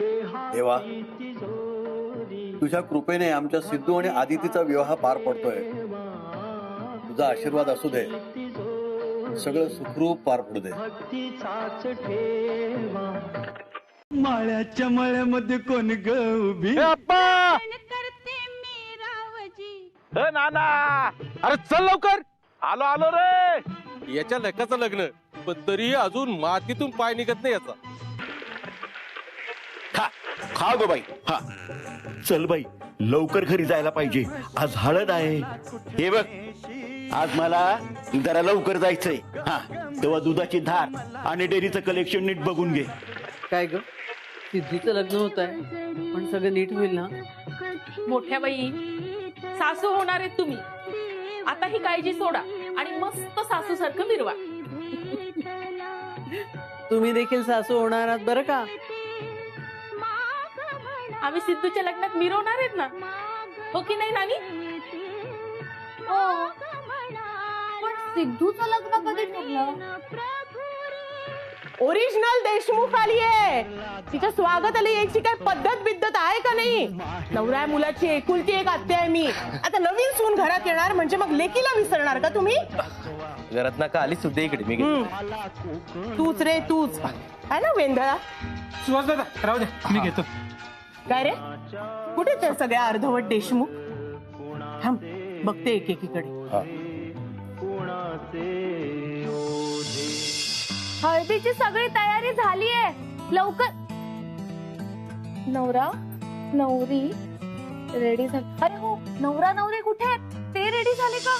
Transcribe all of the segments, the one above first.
देवा, तुझ्या कृपेने आमच्या सिद्धू आणि आदितीचा विवाह पार पडतोय. तुझा आशीर्वाद असू दे, सगळं सुखरूप पार पडू दे. माळ्याच्या मळ्यामध्ये कोण ग उभी? नाना, अरे चल लवकर. आलो आलो रे. याच्या लेकाचं लग्न, पण तरी अजून मातीतून पाय निघत नाही याचा. खा गो बाई. हा चल बाई, लवकर घरी जायला पाहिजे, आज हळद आहे. हे बघ, आज मला जरा लवकर जायचंय. हा, तेव्हा दुधाची धार आणि डेअरीचं कलेक्शन नीट बघून घे. काय ग, सिद्धूचं लग्न होत आहे, पण सगळं नीट होईल ना? मोठ्या बाई, सासू होणार आहेत तुम्ही. आता ही काळजी सोडा आणि मस्त सासू सारखं मिरवा. तुम्ही देखील सासू होणार आहात बरं का? आम्ही सिद्धूच्या लग्नात मिरवणार आहेत ना, हो की नाही नानी? हो, पण सिद्धूचं लग्न कधी ठरलं? ओरिजिनल देशमुख आली आहे. तिच्या स्वागताला यायची काय पद्धत बिद्धत आहे का नाही? नवऱ्या मुलाची एकुलती एक आत्या आहे मी. आता नवीन सून घरात येणार म्हणजे मग लेकीला विसरणार का तुम्ही? घरात ना का आली सुद्धा इकडे मी. तूच रे तूच आहे ना वेंधळा. सुहास दादा राहू दे, मी घेतो. काय रे, कुठे त्या सगळ्या अर्धवट देशमुख? थांब, बघते एकेकीकडे. हळदीची सगळी तयारी झालीये, लवकर. नवरा नवरी रेडी झाले. अरे हो, नवरा नवरी कुठे आहेत? ते रेडी झाले का?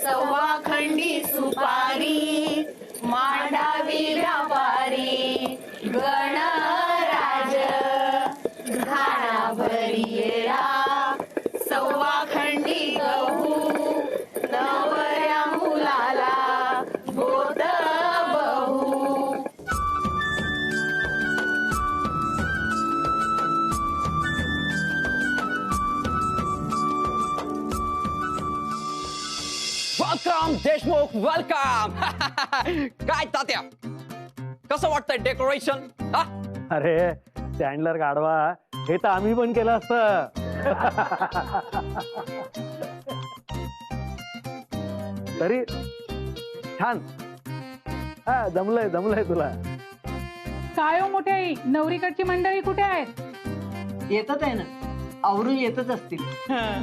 सव्वा खंडी सुपारी मांडावी व्यापारी गणराज घाणा भरियेला. सव्वा खंडी गहू नवऱ्या मुलाला गोद बहू. Welcome Deshmukh, welcome. काय तात्या, कसं वाटतंय डेकोरेशन? अरे स्टँडलर गाढवा, हे तर आम्ही पण केलं असतं. तरी छान. हा, जमलंय जमलंय तुला. काय हो मोठ्या आई, नवरीकडची मंडळी कुठे आहेत? येतच आहे ना, आवरून येतच असतील.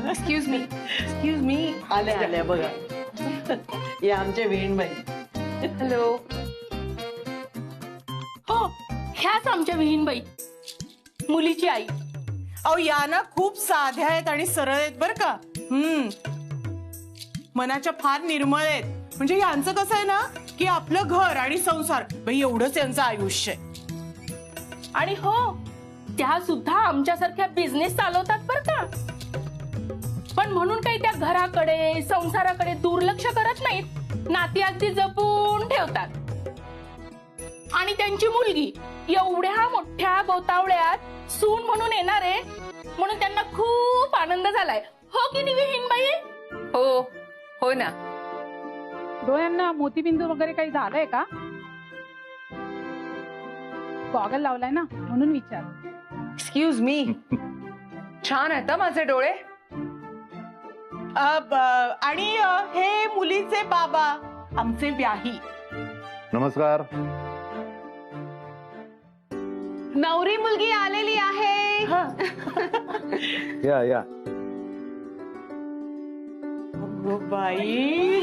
Excuse me. Excuse me. आल्या आल्या बघा. या आमच्या वेणबाई. हॅलो. हो, ह्याच आमच्या विहीनबाई, मुलीची आई. अहो या ना, खूप साध्या आहेत आणि सरळ आहेत बरं का. मनाच्या फार निर्मळ आहेत. म्हणजे यांचं कसं आहे ना, की आपलं घर आणि संसार बाई एवढंच यांचं आयुष्य आहे. आणि हो, त्या सुद्धा आमच्यासारख्या बिझनेस चालवतात बरं का. पण म्हणून काही त्या घराकडे संसाराकडे दुर्लक्ष करत नाहीत. नाती अगदी जपून ठेवतात. आणि त्यांची मुलगी एवढ्या मोठ्या गोतावळ्यात सून म्हणून येणार आहे, म्हणून त्यांना खूप आनंद झालाय. हो की नाही विहीनबाई? हो हो ना. डोळ्यांना मोतीबिंदू वगैरे काही झालंय का? गॉगल लावलाय ना, म्हणून विचार. एक्सक्यूज मी, छान आहेत माझे डोळे. आणि हे मुलीचे बाबा आमचे व्याही. नमस्कार. नवरी मुलगी आलेली आहे. या या. बाई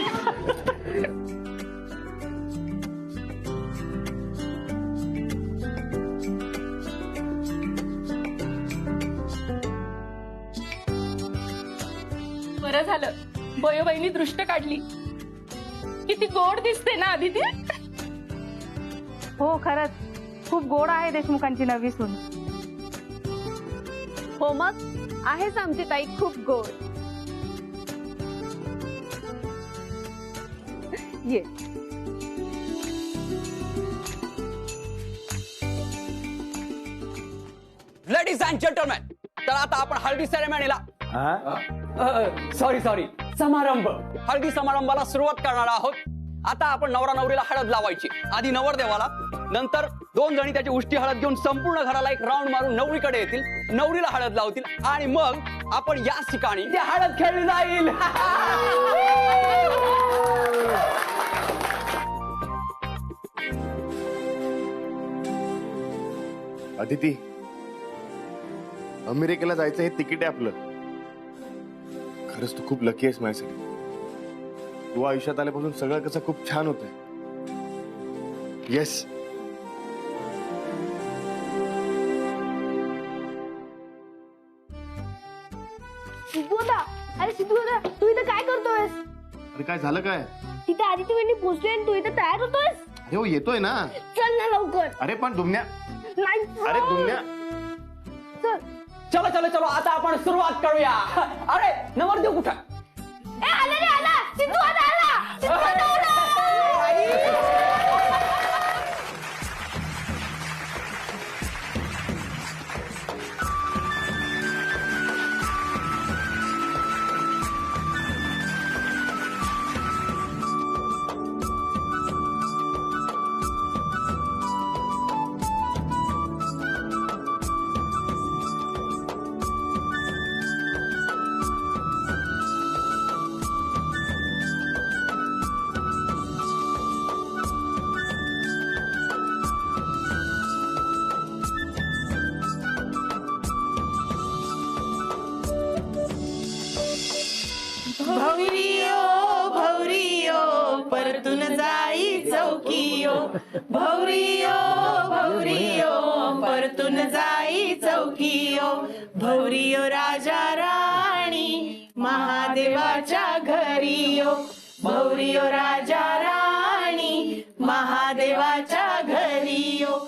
बरं झालं बयोबाईंनी दृष्ट काढली. किती गोड दिसते ना आदिती. हो खरंच खूप गोड आहे देशमुखांची नवी सून. हो मग आहेच आमची ताई खूप गोड. ये. लेडीज अँड जेंटलमॅन, तर आता आपण हळदी सेरेमनीला सॉरी समारंभ हळदी समारंभाला सुरुवात करणार आहोत. आता आपण नवरा नवरीला हळद लावायची. आधी नवरदेवाला, नंतर 2 जणी त्याची उष्टी हळद घेऊन संपूर्ण घराला एक राऊंड मारून नवरीकडे येतील, नवरीला हळद लावतील आणि मग आपण याच ठिकाणी ते हळद खेळली जाईल. अदिती, अमेरिकेला जायचं हे तिकीट आहे आपलं. खरंच तू खूप लकी आहेस माझ्यासाठी. तू आयुष्यात आल्यापासून सगळं कसं खूप छान होतंय. येस. सिद्धूदा, अरे सिद्धूदा, तू इथं काय करतोयस? अरे काय झालं काय? तिथे आदिती वहिनी पोहोचली आणि तू इथं तयार होतोयस? अरे हो येतोय ना. चल ना लवकर. अरे पण दुमण्या. नाही. अरे दुमण्या. चलो चलो चलो, आता आपण सुरुवात करूया. अरे नवरदेव कुठं? ए आला रे आला. सिद्धू आला. सिद्धू आला. भौरियो परतून जाई चौकियो. भौरियो परतून जाई चौकियो. भौरियो राजा राणी महादेवाच्या घरियो. भौरियो राजा राणी महादेवाच्या घरियो.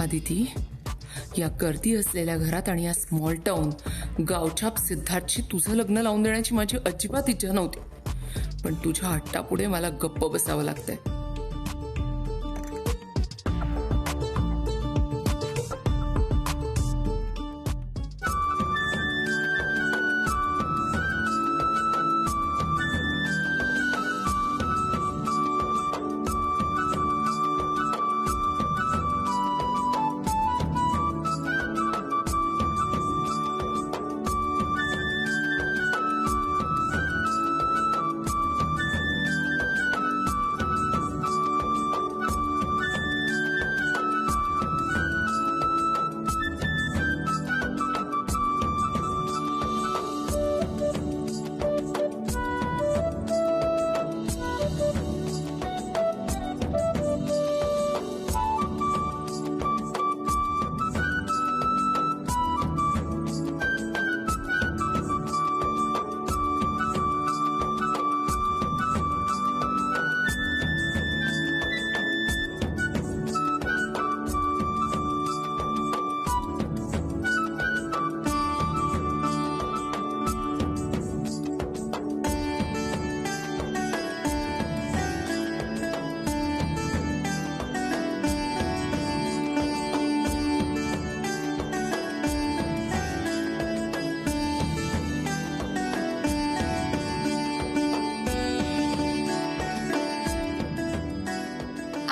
अदिती, या गर्दी असलेल्या घरात आणि या स्मॉल टाउन गावछाप सिद्धार्थशी तुझं लग्न लावून देण्याची माझी अजिबात इच्छा नव्हती, पण तुझ्या हट्टापुढे मला गप्प बसावं लागतंय.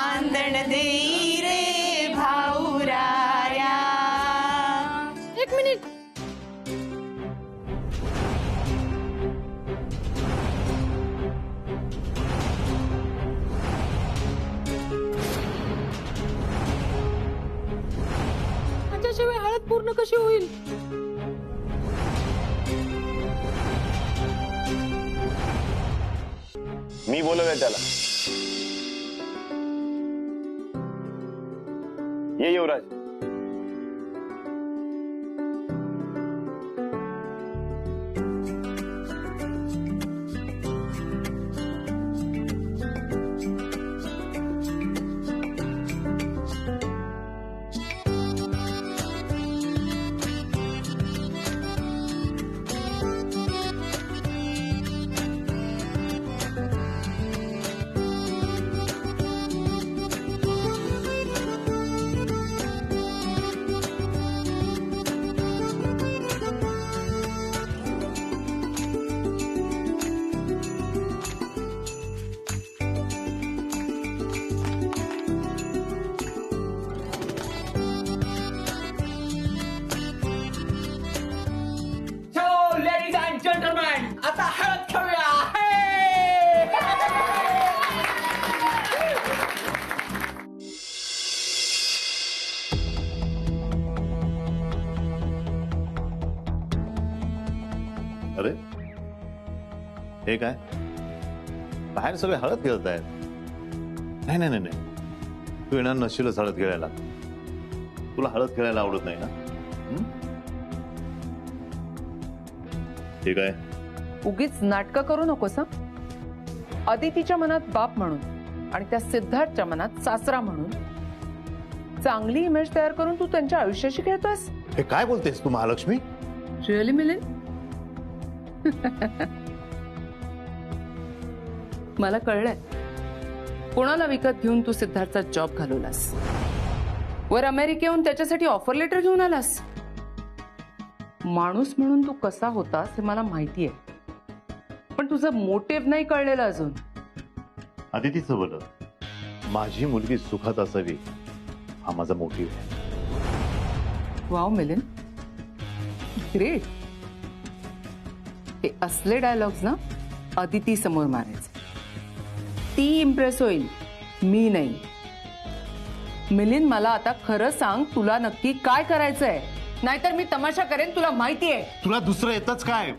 आंदण देई रे भाऊराया. एक मिनिट. माझ्याशिवाय हळद पूर्ण कशी होईल? मी बोलवलंय त्याला. ये युवराज. आता हळद खेळूया. अरे हे काय, बाहेर सगळे हळद खेळत आहेत. नाही नाही नाही, तू येणार नशीलच हळद खेळायला. तुला हळद खेळायला आवडत नाही ना? ठीक आहे. उगीच नाटकं करू नकोस हं. अदितीच्या मनात बाप म्हणून आणि त्या सिद्धार्थच्या मनात सासरा म्हणून चांगली इमेज तयार करून तू त्यांच्या आयुष्याशी खेळतोस. हे काय बोलतेस तू महालक्ष्मी? रिअली मिलिंद? मला कळलंय कोणाला विकत घेऊन तू सिद्धार्थचा जॉब घालवलास, वर अमेरिकेहून त्याच्यासाठी ऑफर लेटर घेऊन आलास. माणूस म्हणून तू कसा होतास हे मला माहितीये, पण तुझं मोटिव्ह नाही कळलेलं अजून. अदितीचं बोल, माझी मुलगी सुखात असावी हा माझा मोटिव्ह आहे. Wow Milind, great. हे असले डायलॉग्स ना अदिती समोर मारायचे. ती इम्प्रेस होईल, मी नाही. मिलिंद, मला आता खरं सांग, तुला नक्की काय करायचंय? नाहीतर मी तमाशा करेन, तुला माहितीये. तुला दुसरं येतच काय?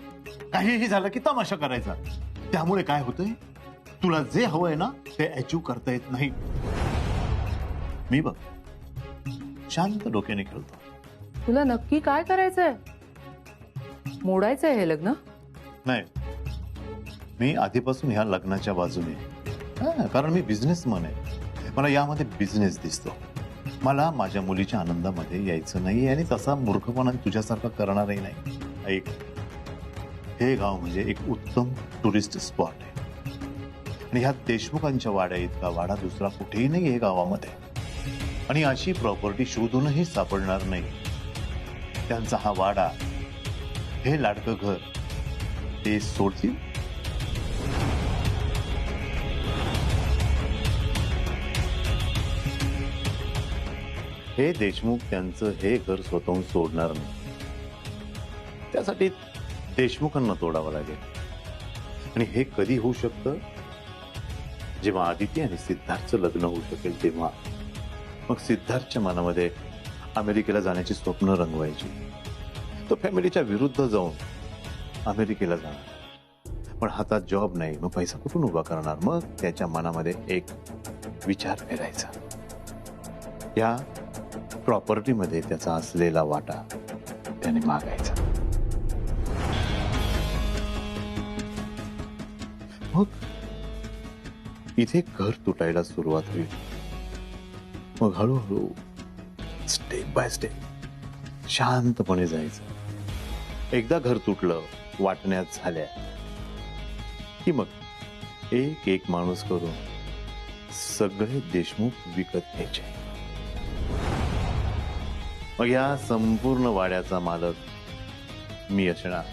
काहीही झालं की तमाशा करायचा. त्यामुळे काय होतंय, तुला जे हवंय ना ते अचीव करता येत नाही. मी बघ शांत डोक्याने खेळतो. तुला नक्की काय करायचंय? मोडायचंय हे लग्न? नाही, मी आधीपासून ह्या लग्नाच्या बाजूने, कारण मी बिझनेसमन आहे. मला यामध्ये बिझनेस दिसतो. मला माझ्या मुलीच्या आनंदामध्ये यायचं नाही आणि तसा मूर्खपणा तुझ्यासारखा करणारही नाही. ऐक, हे गाव म्हणजे एक उत्तम टुरिस्ट स्पॉट आहे आणि ह्या देशमुखांच्या वाड्या इतका वाडा दुसरा कुठेही नाही आहे गावामध्ये. आणि अशी प्रॉपर्टी शोधूनही सापडणार नाही. त्यांचा हा वाडा, हे लाडकं घर ते सोडतील? हे देशमुख त्यांचं हे घर स्वतःहून सोडणार नाही. त्यासाठी देशमुखांना तोडावं लागेल. आणि हे कधी होऊ शकतं? जेव्हा आदिती आणि सिद्धार्थचं लग्न होऊ शकेल तेव्हा. मग सिद्धार्थच्या मनामध्ये अमेरिकेला जाण्याची स्वप्न रंगवायची. तो फॅमिलीच्या विरुद्ध जाऊन अमेरिकेला जाणार. पण हातात जॉब नाही, मग पैसा कुठून उभा करणार? मग त्याच्या मनामध्ये एक विचार करायचा, या प्रॉपर्टीमध्ये त्याचा असलेला वाटा त्याने मागायचा. मग इथे घर तुटायला सुरुवात होईल. मग हळूहळू स्टेप बाय स्टेप शांतपणे जायचं. एकदा घर तुटलं, वाटण्यात झाल्या की मग एक एक माणूस करून सगळे देशमुख विकत घ्यायचे. मग या संपूर्ण वाड्याचा मालक मी असणार.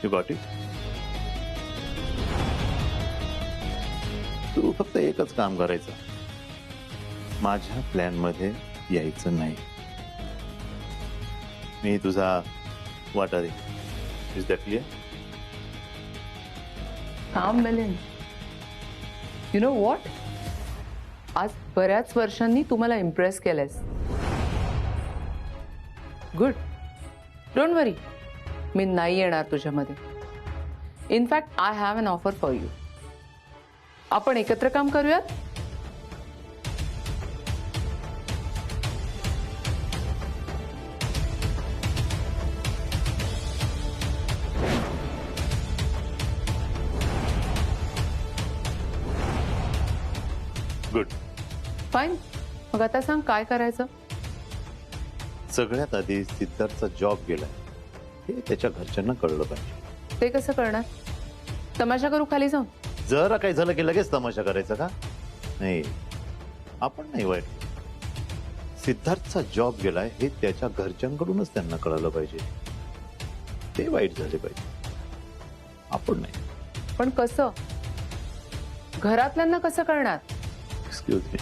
You got it? तू फक्त एकच काम करायचं, माझ्या प्लॅन मध्ये यायचं नाही. मी तुझा वाटा दे. Is that clear? थांब मिलिंद, यु नो व्हॉट, आज बऱ्याच वर्षांनी तुम्हाला इम्प्रेस केलंयस. गुड, डोंट वरी, मी नाही येणार तुझ्यामध्ये. In fact I have an offer for you. आपण एकत्र काम करूयात? Good, fine. मग आता सांग काय करायचं? सगळ्यात आधी सिद्धार्थचा जॉब गेलाय हे त्याच्या घरच्यांना कळलं पाहिजे. ते कसं करणार? तमाशा करू खाली जाऊन? जरा काही झालं की लगेच तमाशा करायचा का? नाही, आपण नाही वाईट. सिद्धार्थचा जॉब गेलाय हे त्याच्या घरच्यांकडूनच त्यांना कळलं पाहिजे. ते वाईट झाले पाहिजे, आपण नाही. पण कसं? घरातल्यांना कसं करणार? एक्सक्यूज मी,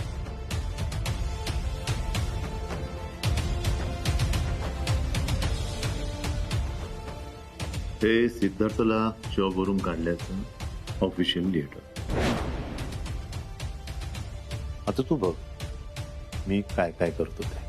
हे सिद्धार्थला जॉबवरून काढल्याचं ऑफिशियल लेटर. आता तू बघ मी काय काय करतो ते.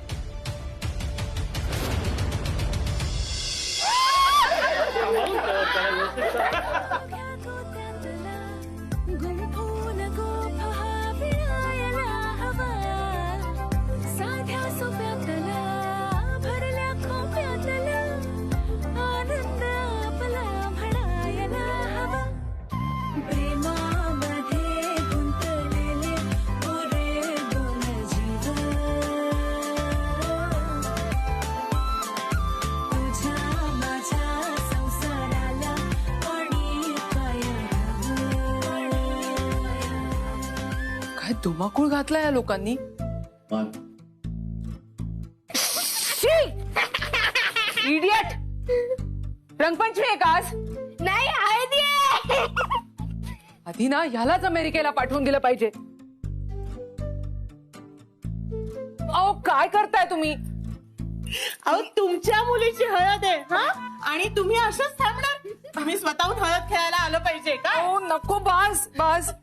काय धुमाकूळ घातला या लोकांनी. इडियट, रंगपंचमी आहे का आज? नाही आहे. आधी ना ह्यालाच अमेरिकेला पाठवून दिलं पाहिजे. अहो काय करताय तुम्ही? अहो तुमच्या मुलीची हळद आहे हा, आणि तुम्ही असंच थांबणार? आम्ही स्वतःहून हळद खेळायला आलं पाहिजे का? ओ नको, बास बास.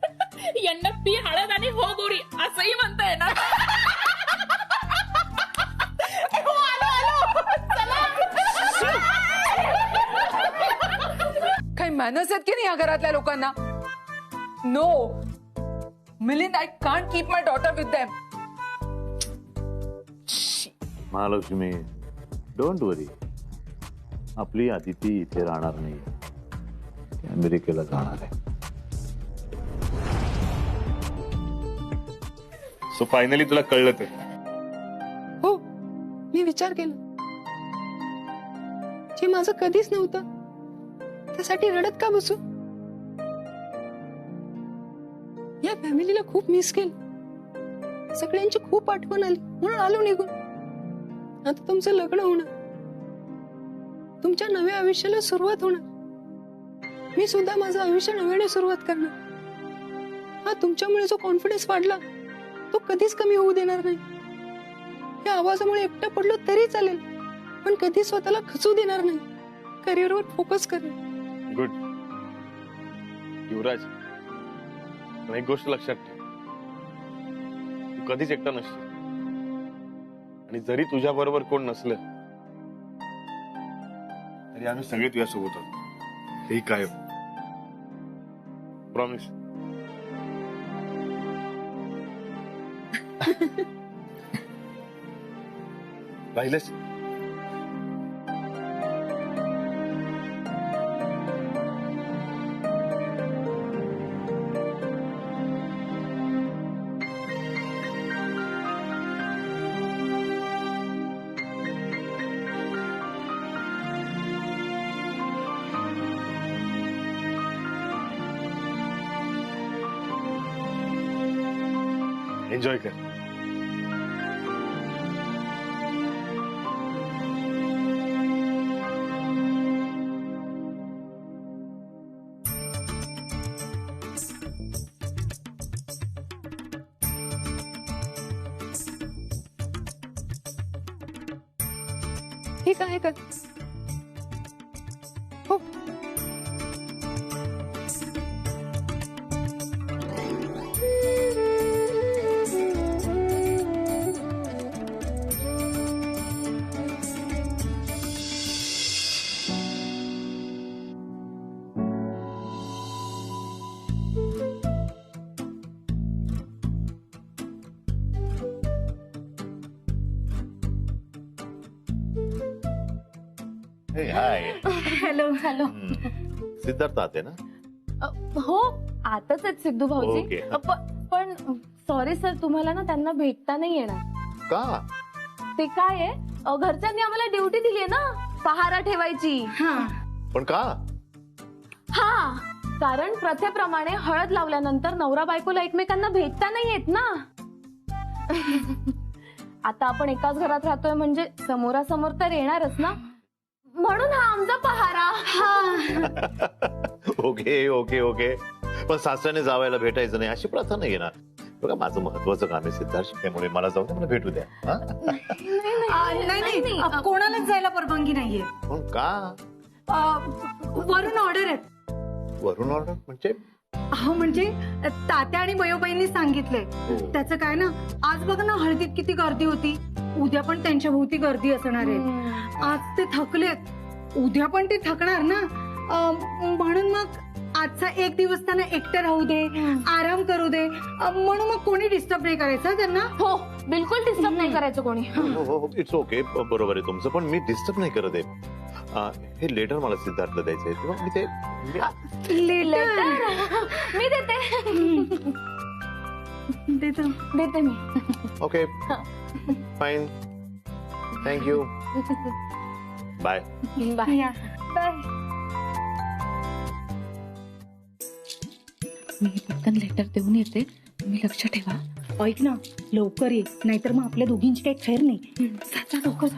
यांना पी हळद आणि हो गोरी असंही म्हणता येणार. काही मॅनर्स आहेत की नाही या घरातल्या लोकांना? No Milind, I can't keep my daughter with them. Mahalakshmi, don't worry, आपली आदिती इथे राहणार नाही, अमेरिकेला जाणार आहे. सो फायनली तुला कळलं तर. हो, मी विचार केला. जे माझं कधीच नव्हतं त्यासाठी रडत का बसू? या फॅमिलीला खूप मिस केलं, सगळ्यांची खूप आठवण आली म्हणून आलो निघून. आता तुमचं लग्न होणार, तुमच्या नव्या आयुष्याला सुरुवात होणार. मी सुद्धा माझं आयुष्य नव्याने सुरुवात करणार. हा तुमच्यामुळे जो कॉन्फिडन्स वाढला तो कधीच कमी होऊ देणार नाही. या आवाजामुळे एकटं पडलो तरी चालेल, पण कधी स्वतःला खचू देणार नाही. करिअरवर फोकस करेल. गुड. युवराज, पण एक गोष्ट लक्षात ठेव, तू कधीच एकटा नसशील. आणि जरी तुझ्या बरोबर कोण नसलं तरी आम्ही सगळे तुझ्यासोबत आहोत. हे काय प्रॉमिस. राहिलंच. एन्जॉय कर. ठीक आहे का? हो. हाय. Hello hello. सिद्धार्थ आते ना? हो, आताच आहेत सिद्धू भाऊजी. ओके. पण सॉरी सर, तुम्हाला ना त्यांना भेटता नाही येणार. का? ते काय आहे, घरच्यांनी आम्हाला ड्युटी दिली आहे ना, पहारा ठेवायची. पण का? हा, कारण प्रथेप्रमाणे हळद लावल्यानंतर नवरा बायकोला एकमेकांना भेटता नाही येत ना. आता आपण एकाच घरात राहतोय म्हणजे समोरासमोर तर येणारच ना, म्हणून हा आमचा पहारा. Okay okay okay. पण सासऱ्याने जावायला भेटायचं नाही अशी प्रथा नाही ना. बघा, माझं महत्वाचं काम आहे सिद्धार्थ, त्यामुळे मला जाऊ दे, मला भेटू द्या. नाही, कोणालाच जायला परवानगी नाहीये. पण का? वरून ऑर्डर आहे. वरून ऑर्डर म्हणजे? हो, म्हणजे तात्या आणि बयोबाईंनी सांगितलंय. त्याचं काय ना, आज बघ ना हळदीत किती गर्दी होती, उद्या पण त्यांच्या भोवती गर्दी असणार आहे. आज ते थकलेत, उद्या पण ते थकणार ना. म्हणून मग आजचा एक दिवस त्यांना एकटं राहू दे, आराम करू दे, म्हणून मग कोणी डिस्टर्ब नाही करायचं त्यांना. हो, बिलकुल डिस्टर्ब नाही करायचं कोणी. हो, इट्स ओके, बरोबर आहे तुमचं, पण मी डिस्टर्ब नाही करत आहे. हे लेटर मला सिद्धार्थला द्यायचंय, मी ते लेटर मी देते. देते मी. Okay, fine, thank you, bye. Bye. मी पटकन लेटर देऊन येते, तुम्ही लक्ष ठेवा. ऐक ना, लवकर ये, नाहीतर मग आपल्या दोघींची काही खैर नाही. लवकर जा.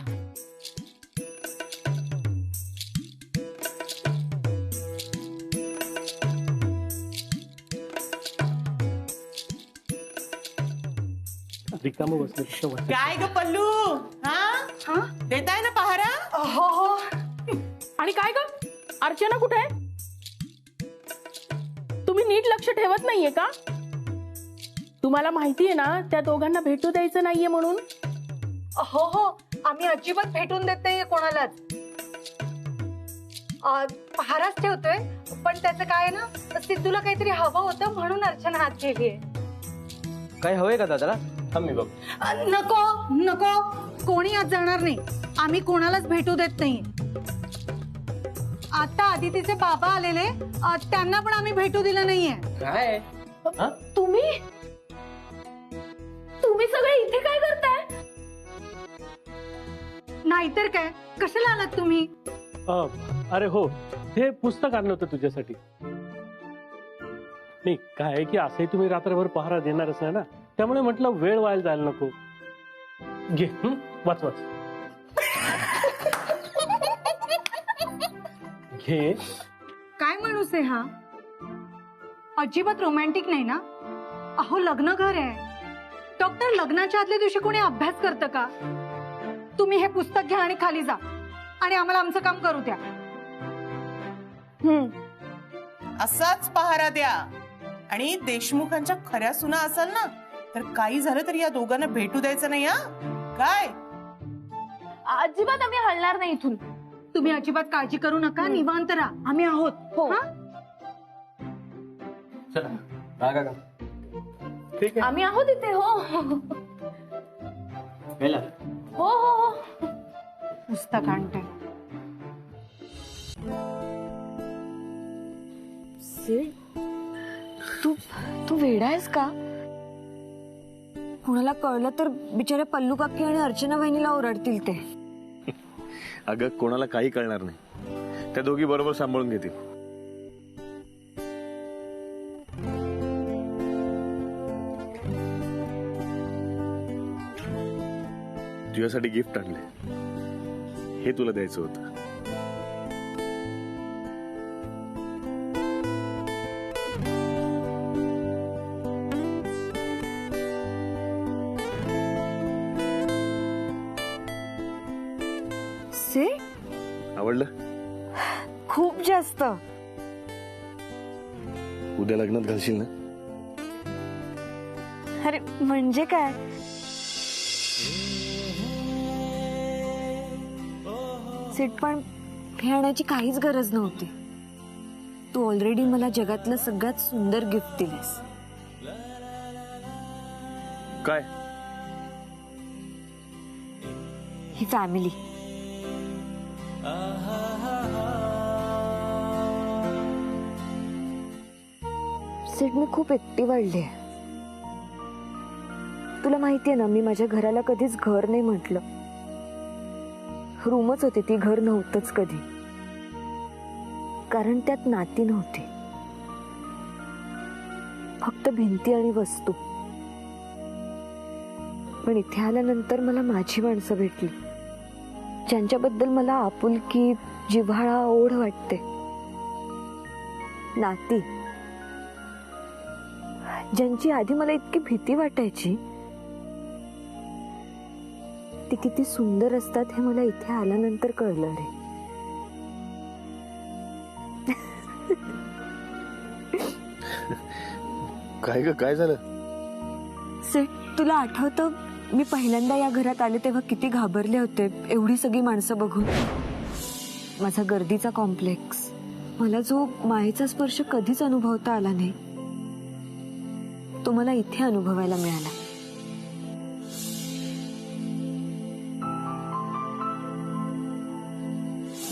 रिकामं बसलं. काय ग पल्लू, हा देताय ना पहारा? हो हो. आणि काय ग, अर्चना कुठे आहे? तुम्ही नीट लक्ष ठेवत नाहीये का? तुम्हाला माहितीये ना त्या दोघांना भेटू द्यायचं नाहीये म्हणून. हो हो, आम्ही अजिबात भेटून देत नाहीये कोणालाच. पहाराच ठेवतोय, पण त्याचं काय ना, सिद्धूला काहीतरी हवं होतं म्हणून अर्चना हात केलीये. काय हवंय का दादाला? थांब मी बघ. नको नको, कोणी आज जाणार नाही. आम्ही कोणालाच भेटू देत नाही. आता आदितीचे बाबा आलेले, त्यांना पण आम्ही भेटू दिलं नाहीये. काय? तुम्ही नाहीतर काय, कशाला आलात तुम्ही? अरे हो, हे पुस्तक आणलं होतं तुझ्यासाठी. नाही काय आहे की असंही तुम्ही रात्रभर पहारा देणारच नाही ना, त्यामुळे म्हटलं वेळ व्हायला जायला नको. घे, वाच वाच घे. काय माणूस आहे हा? अजिबात रोमॅन्टिक नाही ना. अहो लग्न घर आहे डॉक्टर. लग्नाच्या आदल्या दिवशी कोणी अभ्यास करतं का? तुम्ही हे पुस्तक घ्या आणि खाली जा आणि आम्हाला आमचं काम करू द्या. असाच पहारा द्या. आणि देशमुखांच्या खऱ्या सुना असाल ना तर काही झालं तरी या दोघांना भेटू द्यायचं नाही. हा काय? अजिबात आम्ही हलणार नाही इथून. तुम्ही अजिबात काळजी करू नका. निवांत राहा, आम्ही आहोत. हो ठीक आहे, आम्ही आहोत इथे. हो हो हो. पुस्तक आणते. तू वेडा आहेस का? कुणाला कळलं तर बिचारे पल्लू काकी आणि अर्चना वहिनीला ओरडतील ते. अगं कोणाला काही कळणार नाही, त्या दोघी बरोबर सांभाळून घेतील. तुझ्यासाठी गिफ्ट आणले, हे तुला द्यायचं होतं. आवडलं? खूप जास्त. उद्या लग्नात घालशील ना? अरे म्हणजे काय? सीट पण हे आणायची काहीच गरज नव्हती. तू ऑलरेडी मला जगातलं सगळ्यात सुंदर गिफ्ट दिलेस. काय? ही फॅमिली. सीट मी खूप एकटी वाढली आहे. तुला माहितीये ना, मी माझ्या घराला कधीच घर नाही म्हटलं. रूमच होती ती, घर नव्हतंच कधी. कारण त्यात नाती नव्हती, फक्त भिंती आणि वस्तू. पण इथे आल्यानंतर मला माझी माणसं भेटली, ज्यांच्याबद्दल मला आपुलकी, जिव्हाळा, ओढ वाटते. नाती ज्यांची आधी मला इतकी भीती वाटायची, ती किती सुंदर असतात हे मला इथे आल्यानंतर कळलं रे. काय ग, काय झालं? सेठ, तुला आठवतं मी पहिल्यांदा या घरात आले तेव्हा किती घाबरले होते एवढी सगळी माणसं बघून. माझा गर्दीचा कॉम्प्लेक्स, मला जो मायेचा स्पर्श कधीच अनुभवता आला नाही, तो मला इथे अनुभवायला मिळाला.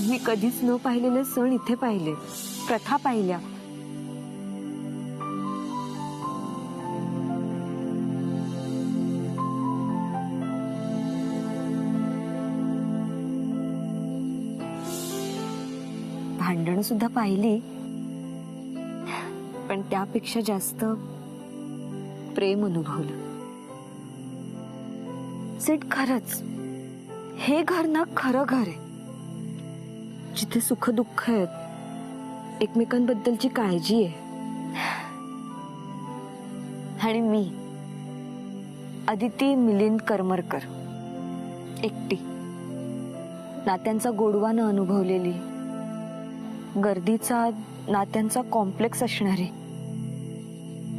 मी कधीच न पाहिलेले सण इथे पाहिले, प्रथा पाहिल्या. भांडणं सुद्धा पाहिली, पण त्यापेक्षा जास्त प्रेम अनुभवलं. सेठ, खरंच हे घर ना खरं घर आहे, जिथे सुख दुःख आहेत, एकमेकांबद्दलची काळजी आहे. आणि मी अदिती मिलिंद करमरकर, एकटी, नात्यांचा गोडवा न अनुभवलेली, गर्दीचा नात्यांचा कॉम्प्लेक्स असणारी,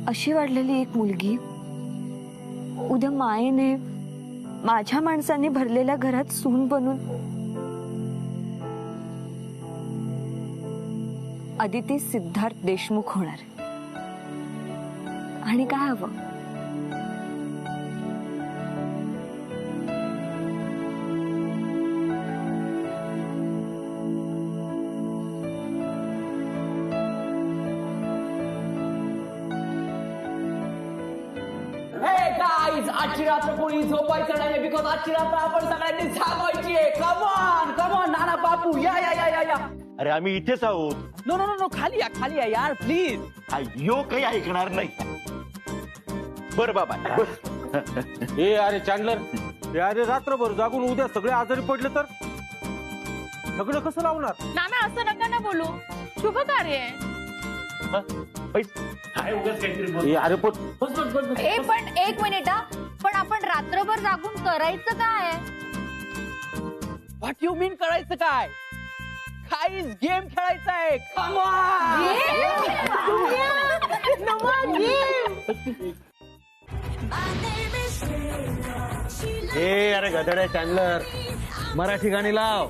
अशी वाढलेली एक मुलगी उद्या मायेने माझ्या माणसांनी भरलेल्या घरात सून बनून अदिती सिद्धार्थ देशमुख होणार. आणि काय हवं? आजची रात्र कोणी झोपायचं नाही बिकॉज आजची रात्र आपण सगळ्यांनी जागवायची आहे. कमॉन कमॉन नाना बापू या या या या या. अरे आम्ही इथेच आहोत. नो नो नो नो खाली या यार प्लीज. अय्यो काही ऐकणार नाही. बर बाबा ए अरे चॅन्डलर, ए अरे रात्रभर जागून उद्या सगळे आजारी पडले तर सगळं कसं लावणार? नाना असं नका ना बोलू, शुभ कार्य आहे. ए अरे पण पण एक मिनिट हा, पण आपण रात्रभर जागून करायचं काय? व्हॉट यू मीन करायचं काय? काहीच गेम खेळायचा आहे. ए अरे गधड्या चॅन्डलर, मराठी गाणी लाव.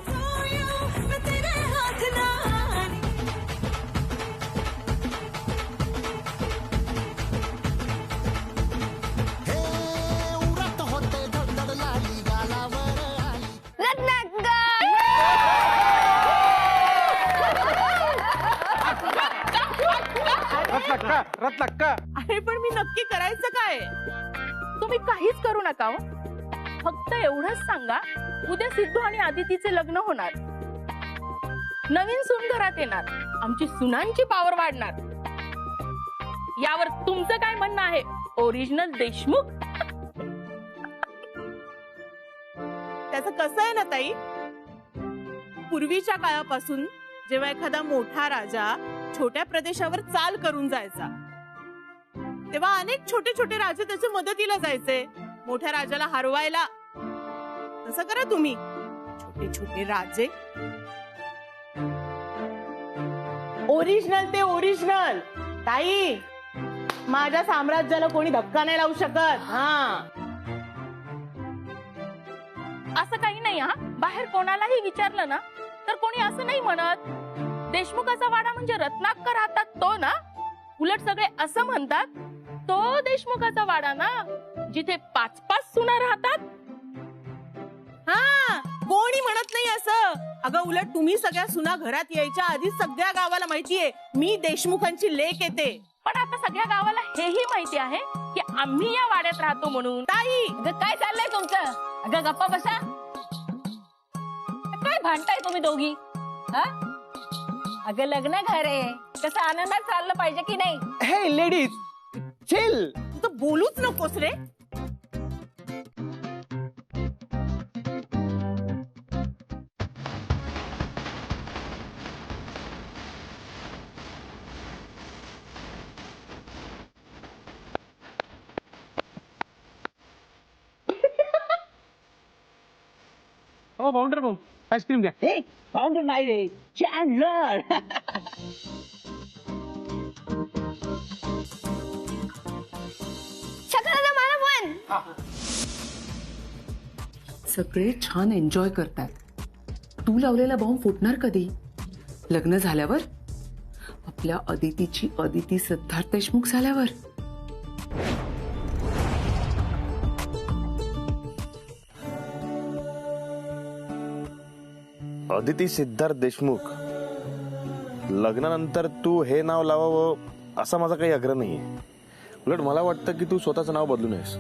अरे पण मी नक्की करायचं काय? तुम्ही काहीच करू नका हो. फक्त एवढंच सांगा, उद्या सिद्धू आणि आदितीचे लग्न होणार, नवीन सून घरात येणार, आमची सुनांची पावर वाढणार. यावर तुमचं काय म्हणणं आहे ओरिजिनल देशमुख? त्याचं कसं आहे ना ताई, पूर्वीच्या काळापासून जेव्हा एखादा मोठा राजा छोट्या प्रदेशावर चाल करून जायचा, तेव्हा अनेक छोटे छोटे राजे त्याच्या मदतीला जायचे मोठ्या राजाला हरवायला. तसं करा तुम्ही, छोटे छोटे राजे. ओरिजिनल ते ओरिजिनल ताई, माझ्या साम्राज्याला कोणी धक्का नाही लावू शकत. हा असं काही नाही हा. बाहेर कोणालाही विचारलं ना तर कोणी असं नाही म्हणत देशमुखाचा वाडा म्हणजे रत्नाकर राहतात तो ना. उलट सगळे असं म्हणतात, तो देशमुखाचा वाडा ना जिथे 5-5 सुना राहतात. हा कोणी म्हणत नाही असं. अगं उलट तुम्ही सगळ्या सुना घरात यायच्या आधी सगळ्या गावाला माहितीये मी देशमुखांची लेक येते. पण आता सगळ्या गावाला हेही माहिती आहे की आम्ही या वाड्यात राहतो म्हणून. ताई काय चाललंय तुमचं? अगं गप्पा बसा. काय भांडताय तुम्ही दोघी? हा अगं लग्न घर आहे, कसं आनंदात चाललं पाहिजे की नाही? हे लेडीज चिल. तू तर बोलूच नकोस रे. हो बाउंडर भाऊ, आईस्क्रीम घ्या. फाउंडर नाही रे, चॅन्डलर. सगळे छान एन्जॉय करतात. तू लावलेला बॉम्ब फुटणार कधी? लग्न झाल्यावर? आपल्या अदितीची अदिती सिद्धार्थ देशमुख झाल्यावर? अदिती सिद्धार्थ देशमुख लग्नानंतर तू हे नाव लावावं असा माझा काही आग्रह नाहीये. उलट मला वाटतं की तू स्वतःचं नाव बदलू नयेस.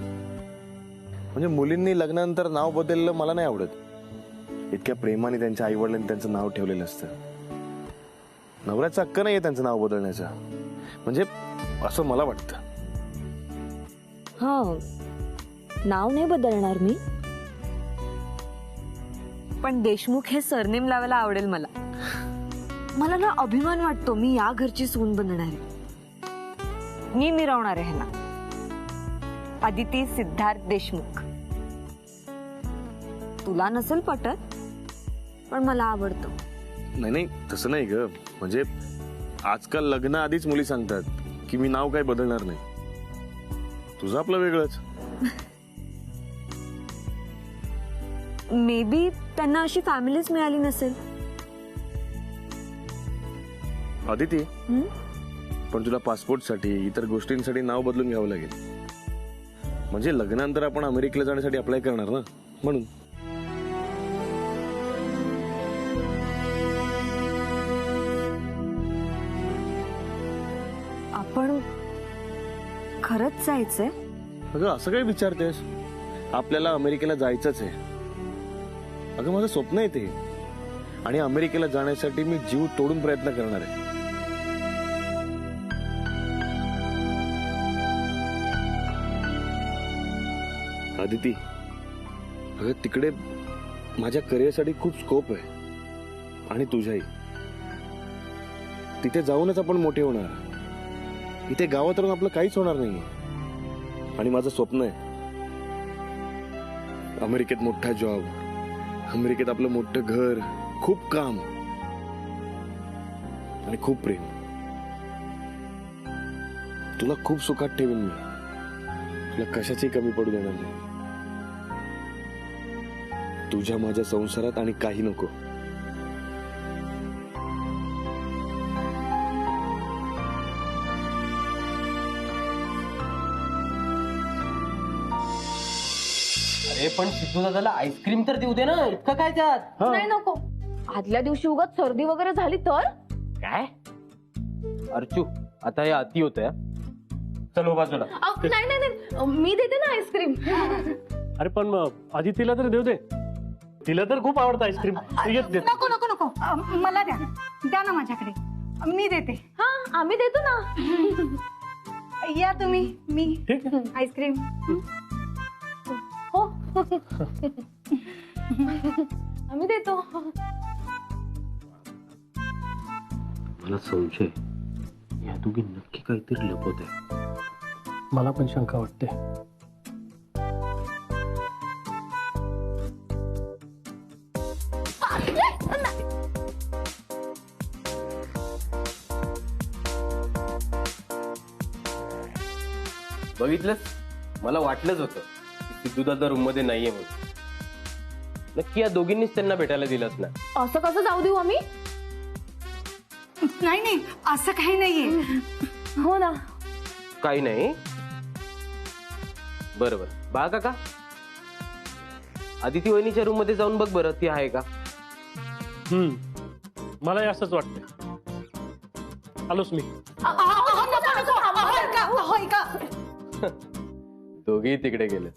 म्हणजे मुलींनी लग्नानंतर नाव बदललं मला नाही आवडत. इतक्या प्रेमाने त्यांच्या आई वडिलांनी त्यांचं नाव ठेवलेलं असतं. नवऱ्याचा हक्क नाहीये त्यांचं नाव बदलण्याचा, म्हणजे असं मला वाटतं. हा नाव नाही बदलणार मी, पण देशमुख हे सरनेम लावायला आवडेल मला. मला ना अभिमान वाटतो मी या घरची सून बनणार आहे. मी मिरवणार आहे ना आदिती सिद्धार्थ देशमुख. तुला नसेल पटत, पण मला आवडतं. नाही नाही तसं नाही ग. म्हणजे आजकाल लग्न आधीच मुली सांगतात की मी नाव काय बदलणार नाही. तुझं आपलं वेगळंच. मे बी त्यांना अशी फॅमिलीच मिळाली नसेल. अदिती, पण तुला पासपोर्टसाठी इतर गोष्टींसाठी नाव बदलून घ्यावं लागेल. म्हणजे लग्नानंतर आपण अमेरिकेला जाण्यासाठी अप्लाय करणार ना, म्हणून. आपण खरंच जायचंय? अगं असं काय विचारतेस? आपल्याला अमेरिकेला जायचंच आहे. अगं माझं स्वप्न आहे ते, आणि अमेरिकेला जाण्यासाठी मी जीव तोडून प्रयत्न करणार आहे. आदिती, अगं तिकडे माझ्या करिअरसाठी खूप स्कोप आहे, आणि तुझ्याही. तिथे जाऊनच आपण मोठे होणार. इथे गावात राहून आपलं काहीच होणार नाही. आणि माझं स्वप्न आहे अमेरिकेत मोठा जॉब, अमेरिकेत आपलं मोठं घर, खूप काम आणि खूप प्रेम. तुला खूप सुखात ठेवेन मी, तुला कशाची कमी पडू देणार नाही. तुझ्या माझ्या संसारात आणि काही नको. अरे पण सिद्धू दादाला आईस्क्रीम तर देऊ दे ना, इतकं काय त्यात? नाही नको. आदल्या दिवशी उगाच सर्दी वगैरे झाली तर काय अर्चू, आता हे अति होत. चलो बाजूला. नाही नाही नाही, मी देते ना आईस्क्रीम. अरे पण मग आदितीला तर देऊ दे, तिला तर खूप आवडतं आईस्क्रीम. नको नको नको, मला द्या, द्या ना माझ्याकडे, मी देते. हा आम्ही देतो ना. या तुम्ही, मी ठीक आहे. आईस्क्रीम. हो आम्ही देतो. मला संशय, या दोघी नक्की काहीतरी लपवत आहे. मला पण शंका वाटते. बघितलंस, मला वाटलंच होतं की सिद्धू दादा रूम मध्ये नाहीये म्हणून. नक्की या दोघींनीच त्यांना भेटायला दिलंच नाही. असं कसं जाऊ देऊ आम्ही? नाही नाही, असं काही नाहीये. हो ना. काही नाही. बरोबर. बाळा काका, आदिती वहिनीच्या रूम मध्ये जाऊन बघ बरं, ती आहे का? मलाही असंच वाटतंय. आलोच मी. दोघेही तिकडे गेले.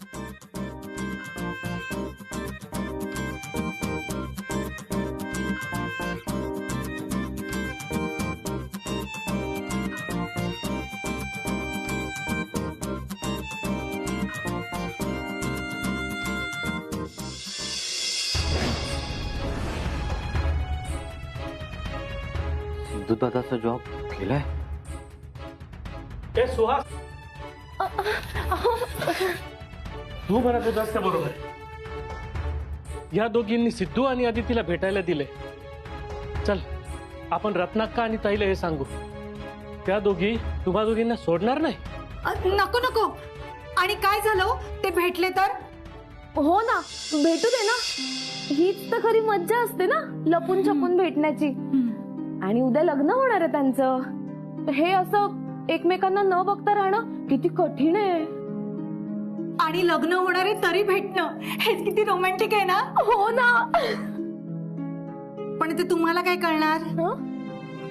सिद्धू दादाचा जॉब गेलाय. सुहास, तू म्हणत होतास त्या बरोबर. या दोघींनी सिद्धू आणि आदितीला भेटायला दिले. चल आपण रत्नाक्का आणि ताईला हे सांगू. त्या दोघी तुम्हा दोघींना सोडणार नाही. नको नको. आणि काय झालं, ते भेटले तर? हो ना, भेटू दे ना. हीच तर खरी मज्जा असते ना, लपून छपून भेटण्याची. आणि उद्या लग्न होणार आहे त्यांचं. हे असं एकमेकांना न बघता राहणं किती कठीण आहे. आणि लग्न होणारे तरी भेटणं, हेच किती रोमॅन्टिक आहे ना. हो ना. पण ते तुम्हाला काय कळणार?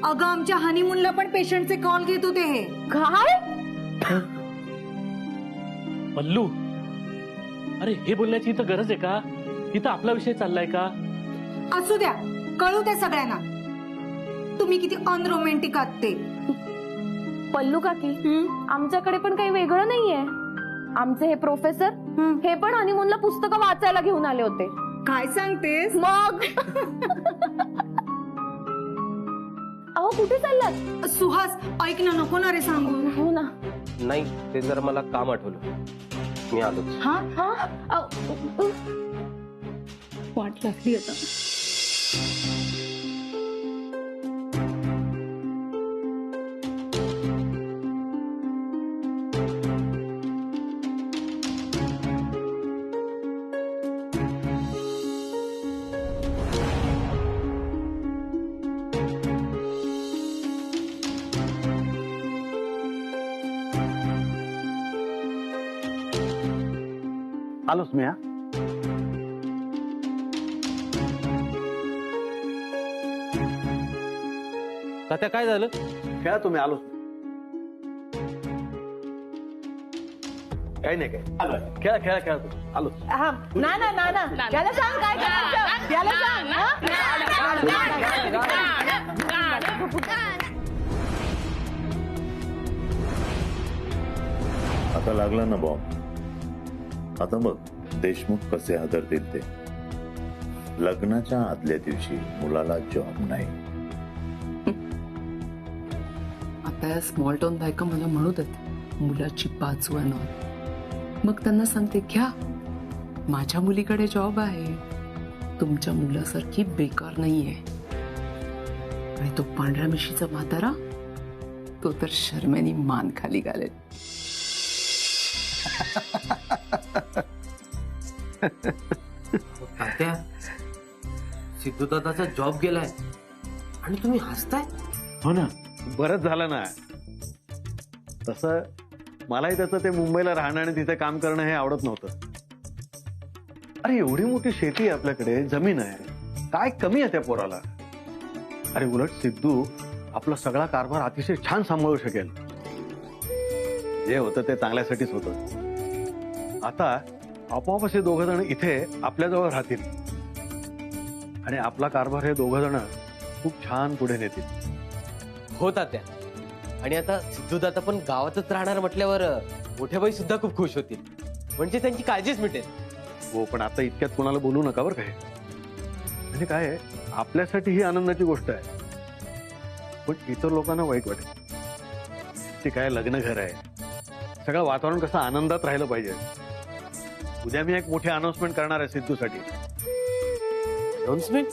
अगं आमच्या हनीमूनला पण पेशंटचे कॉल घेत होते हे. काय? पल्लू, अरे हे बोलण्याची इथं गरज आहे का? इथं आपला विषय चाललाय का? असू द्या, कळू द्या सगळ्यांना तुम्ही किती अनरोमॅन्टिक आहात ते. पल्लू काकी, आमच्याकडे पण काही वेगळं नाहीये. आमचे हे प्रोफेसर हे पण हनीमूनला पुस्तकं वाचायला घेऊन आले होते. काय सांगतेस? मग अहो कुठे चाललात? सुहास ऐक ना, नको ना रे सांगू. हो ना. नाही, ते जरा मला काम आठवलं, मी आलो. हा हा, वाट लागली आता. आलोच मी. तात्या काय झालं? खेळा तुम्ही. आलोच. काही नाही काय खेळा खेळा खेळा आलो. ना त्याला सांग काय करायचं त्याला सांग आता लागला ना बॉम्ब. आता बघ देशमुख कसे हादरतील ते. लग्नाच्या आदल्या दिवशी मुलाला जॉब नाही. आता या स्मॉल टाउन बायका मला म्हणत आहेत मुलाची बाजू आणून. मग त्यांना सांगते घ्या माझ्या मुलीकडे जॉब आहे, तुमच्या मुलासारखी बेकार नाहीये. आणि तो पांढऱ्या मिशीचा म्हातारा तो तर शर्मेनी मान खाली घालेल. तात्या सिद्धू दादाचा जॉब गेलाय आणि तुम्ही हसताय. हो ना, बरंच झालं ना. तसं मलाही त्याचं ते मुंबईला राहणं आणि तिथे काम करणं हे आवडत नव्हतं. अरे एवढी मोठी शेती आहे आपल्याकडे, जमीन आहे, काय कमी आहे त्या पोराला. अरे उलट सिद्धू आपला सगळा कारभार अतिशय छान सांभाळू शकेल. जे होतं ते चांगल्यासाठीच होतं. आता आपोआप असे दोघ जण इथे आपल्याजवळ राहतील आणि आपला कारभार हे दोघ जण खूप छान पुढे नेतील. हो तात्या. आणि आता सिद्धू दादा पण गावातच राहणार म्हटल्यावर मोठ्याबाई सुद्धा खूप खुश होतील. म्हणजे त्यांची काळजीच मिटेल. हो, पण आता इतक्यात कोणाला बोलू नका बरं काय. म्हणजे काय आहे, आपल्यासाठी ही आनंदाची गोष्ट आहे, पण इतर लोकांना वाईट वाटेल. ते काय लग्न घर आहे, सगळं वातावरण कसं आनंदात राहिलं पाहिजे. उद्या मी एक मोठी अनाउन्समेंट करणार आहे सिद्धूसाठी. अनाउन्समेंट?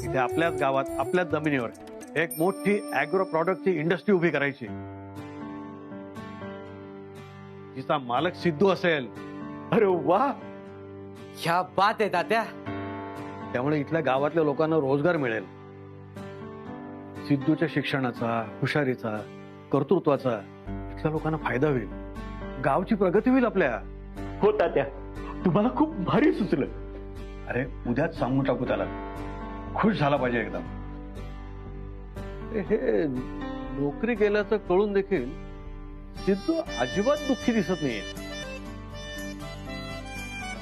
इथे आपल्याच गावात आपल्याच जमिनीवर एक मोठी ॲग्रो प्रॉडक्टची इंडस्ट्री उभी करायची, जिचा मालक सिद्धू असेल. अरे वा, क्या बात आहे तात्या. त्यामुळे इथल्या गावातल्या लोकांना रोजगार मिळेल. सिद्धूच्या शिक्षणाचा, हुशारीचा, कर्तृत्वाचा इथल्या लोकांना फायदा होईल. गावची प्रगती होईल आपल्या. हो तात्या, तुम्हाला खूप भारी सुचलं. अरे उद्याच सांगून टाकू त्याला, खुश झाला पाहिजे एकदम. हे नोकरी गेल्याचं कळून देखील सिद्धू अजिबात दुःखी दिसत नाहीये.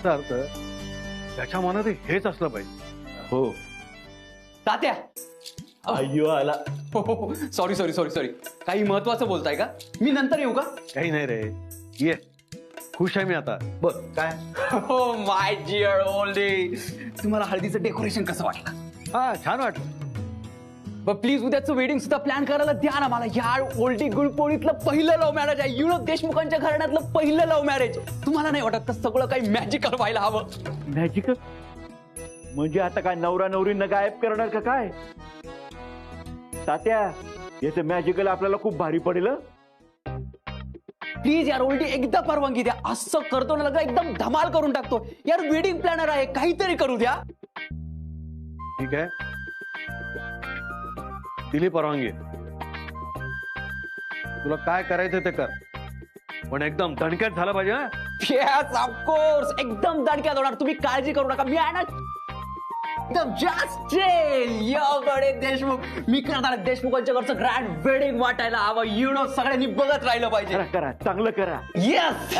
त्याचा अर्थ त्याच्या मनात हेच असलं पाहिजे. हो तात्या. अय्यो आला. Sorry sorry sorry sorry. काही महत्वाचं बोलताय का? मी नंतर येऊ का? काही नाही रे, ये. खुश आहे मी आता. बर काय? हो माय डिअर ओल्डी, तुम्हाला हळदीचं डेकोरेशन कसं वाटलं? हा छान वाटलं. प्लीज उद्याचं वेडिंग सुद्धा प्लॅन करायला द्या ना मला. यार ओल्डी गुळपोळीतलं पहिलं लव्ह मॅरेज आहे. युनो देशमुखांच्या घराण्यातलं पहिलं लव्ह मॅरेज. तुम्हाला नाही वाटत का सगळं काही मॅजिकल व्हायला हवं? मॅजिकल म्हणजे आता काय नवरा नवरींना गायब करणार का काय? तात्या याचं मॅजिकल आपल्याला खूप भारी पडेल. प्लीज यार ओल्डी एकदा परवानगी द्या. असं करतो ना लग्न एकदम धमाल करून टाकतो यार. वेडिंग प्लॅनर आहे, काहीतरी करू द्या. ठीक आहे, दिली परवानगी. तुला काय करायचं ते कर, पण एकदम दणक्यात झालं पाहिजे. येस ऑफकोर्स, एकदम दणक्यात होणार. तुम्ही काळजी करू नका. मी आहे ना एकदम जस्ट योगडे देशमुख. मी करणार देशमुखांच्या घरचं ग्रँड वेडिंग वाटायला हवं. युनो सगळ्यांनी बघत राहिलं पाहिजे. करा करा, चांगलं करा. येस.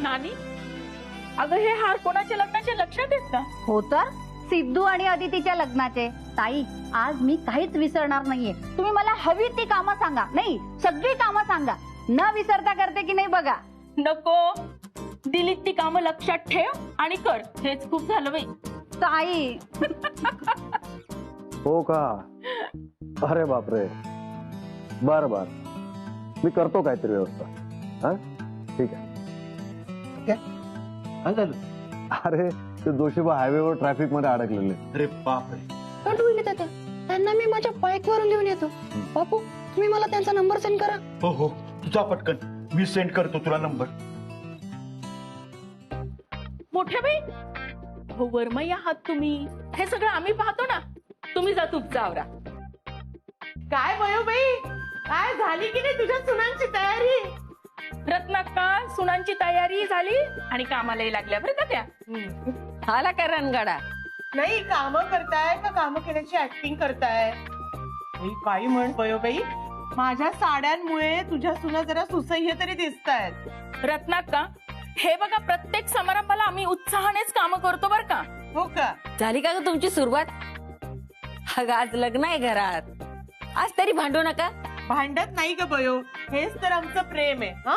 नानी, अगं हे हार कोणाच्या लग्नाच्या लक्षात येत ना? हो तर सिद्धू आणि अदितीच्या लग्नाचे. ताई, आज मी काहीच विसरणार नाहीये. तुम्ही मला हवी ती कामं सांगा, नाही सगळी कामं सांगा, न विसरता करते की नाही बघा. नको, दिलीत ती कामं लक्षात ठेव आणि कर. हेच खूप झालं बाई. ताई. हो का? अरे बापरे. बर बर, मी करतो काहीतरी व्यवस्था. हा ठीक आहे. अरे ते जोशीबा हायवेवर ट्रॅफिक मध्ये अडकलेले. अरे बापरे. पण होईल तात्या, त्यांना मी माझ्या बाईक वरून घेऊन येतो. बापू तुम्ही मला त्यांचा नंबर सेंड करा. हो हो, तुझा पटकन, मी सेंड करतो तुला नंबर. मोठ्या बाई, हो वर्मय आहात तुम्ही. हे सगळं आम्ही पाहतो ना. तुम्ही जा तुमचा आवरा. काय वयो बाई, काय झाली की नाही तुझ्या सुनांची तयारी? रत्नाक्का सुनांची तयारी झाली आणि कामालाही लागल्या बरं का त्या. आला का रणगाडा? नाही, काम करताय का काम केल्याची ऍक्टिंग करताय? काही म्हण बाई, माझ्या साड्यांमुळे तुझ्या सुना जरा सुसह्य तरी दिसतायत. रत्नाक्का, हे बघा प्रत्येक समारंभाला आम्ही उत्साहानेच काम करतो बरं का. हो का? झाली का ग तुमची सुरुवात? अगं आज लग्न आहे घरात, आज तरी भांडू नका. भांडत नाही ग बयो, हेच तर आमचं प्रेम आहे. हा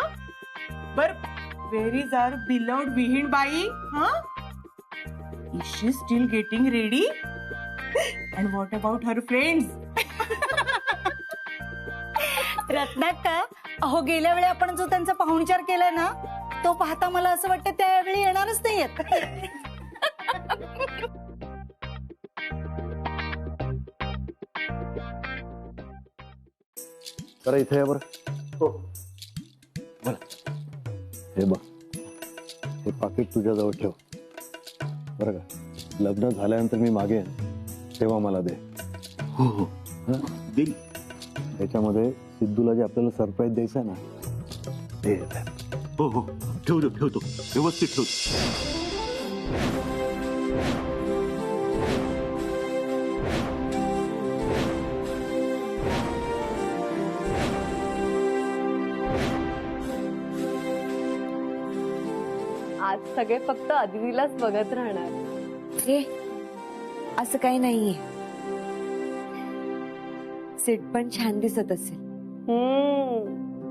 बर, वेर इज आवर बिलव्ड विहीण बाई? हा, is she still getting ready? And what about her friends? Ratnakka, अहो गेल्या वेळी आपण जो त्यांचा पाहुणचार केला ना, तो पाहता मला असं वाटतं त्यावेळी येणारच नाहीयेत. जरा इथे या बरं. हे बघ, हे पाकिट तुझ्याजवळ ठेव बरं का. लग्न झाल्यानंतर मी मागेन तेव्हा मला दे. हो हो दिल. त्याच्यामध्ये सिद्धूला जे आपल्याला सरप्राईज द्यायचं आहे ना, ते हो हो ठेवतो व्यवस्थित ठेवतो. आज सगळे फक्त अदितीलाच बघत राहणार. हे असं काही नाहीये. सेट पण छान दिसत असेल.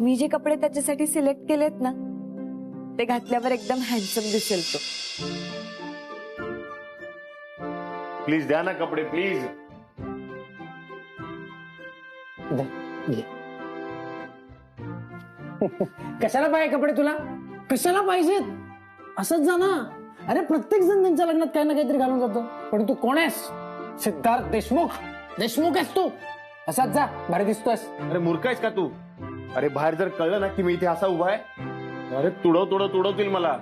मी जे कपडे त्याच्यासाठी सिलेक्ट केलेत ना, ते घातल्यावर एकदम हँडसम दिसेल तो. प्लीज द्या ना कपडे प्लीज. कशाला पाहिजे कपडे तुला? कशाला पाहिजेत? असंच जा ना. अरे प्रत्येक जण त्यांच्या लग्नात काही ना काहीतरी घालून जातो. पण तू कोण आहेस? सिद्धार्थ देशमुख. देशमुख आहेस तू. असाच जा, भारी दिसतोयस. अरे मूर्ख आहेस का तू? अरे बाहेर जर कळलं ना की मी इथे असा उभा आहे, अरे तुडवतील मला.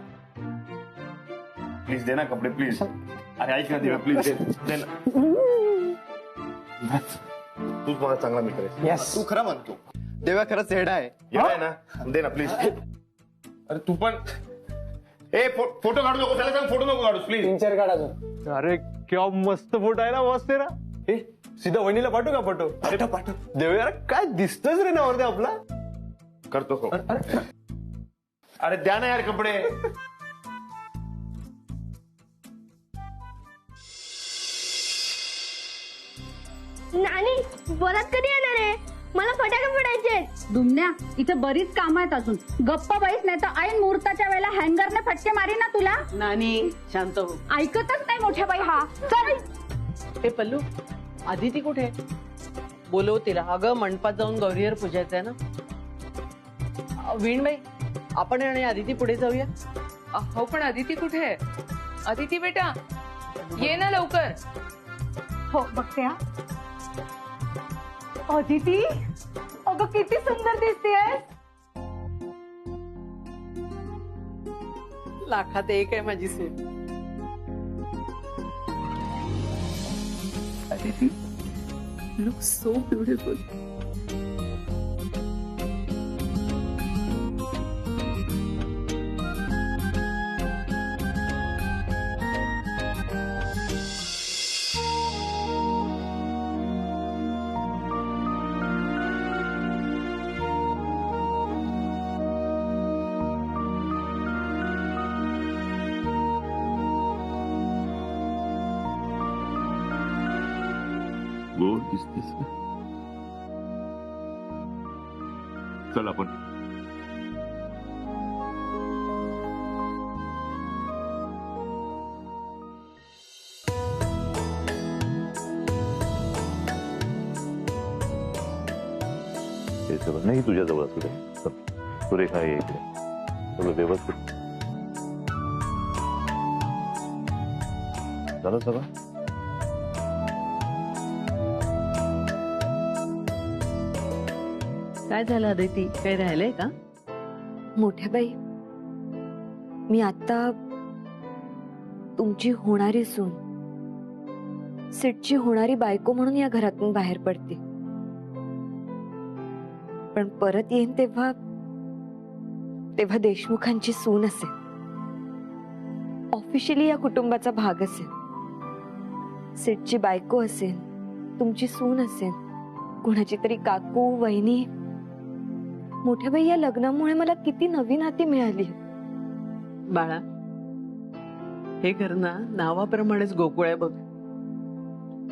प्लीज दे ना कपडे प्लीज. अरे ऐक ना दिव्या प्लीज दे ना. तूच मला चांगला मित्र आहेस. तू खरं म्हणतो. देवा खरंच हेडा आहे. येड आहे ना, दे ना प्लीज. अरे तू पण फोटो काढू नको. त्याला सांग फोटो नको काढूस प्लीज. 3-4 काढ अजून. अरे क्या मस्त फोटो आहे ना, मस्त आहे ना. हे सीधा वहिनीला पाठवू का फोटो? अरे पाठव. देव यार काय दिसतोच रे नवरदे आपला. करतो हो. अरे द्या ना यार कपडे. नानी, वरात कधी येणार आहे? मला फटाके फोडायचे. दुमण्या, इथे बरीच कामं आहेत अजून. गप्प बैस, नाही तर ऐन मुहूर्ताच्या वेळेला हँगरने फटके मारी ना तुला. नानी शांत हो. ऐकतच नाही मोठ्या बाई हा. चल. हे पल्लू, आदिती कुठे? बोलव तिला. अगं मंडपात जाऊन गौरीवर पूजायचंय ना. वीणबाई, आपण आणि आदिती पुढे जाऊया. हो पण अदिती कुठे आहे? अदिती बेटा ये ना लवकर. हो बघते हा. अदिती, अगं किती सुंदर दिसतेस. लाखात एक आहे माझी set. Aditi look so beautiful. गोड दिसतेस ना. चल आपण. हे सगळं नाही तुझ्या जवळ असू दे. सुरेखा आहे इकडे. सगळं व्यवस्थित झालं सगळं. काय झालं अदिती? काही राहिलंय का? मोठ्या बाई, मी आता तुमची होणारी सून, सिटची होणारी बायको म्हणून या घरातून बाहेर पडते. पण परत येईन तेव्हा तेव्हा देशमुखांची सून असेल, ऑफिशियली या कुटुंबाचा भाग असेल, सेठची बायको असेल, तुमची सून असेल, कुणाची तरी काकू, वहिनी. मोठ्या बाई, या लग्नामुळे मला किती नवी नाती मिळाली. बाळा, हे घर ना नावाप्रमाणेच गोकुळ आहे बघ.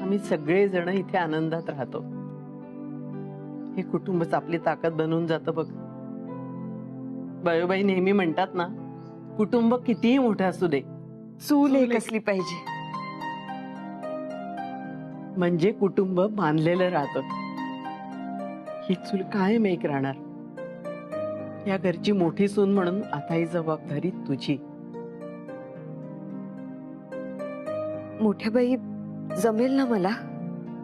आम्ही सगळे जण इथे आनंदात राहतो. हे कुटुंबच आपली ताकद बनून जातं बघ. बायोबाई नेहमी म्हणतात ना, कुटुंब कितीही मोठं असू दे, चूल एक असली पाहिजे. म्हणजे कुटुंब बांधलेलं राहतं. ही चूल कायम एक राहणार. या घरची मोठी सून म्हणून आता ही जबाबदारी तुझी. मोठ्या बाई, जमेल ना मला?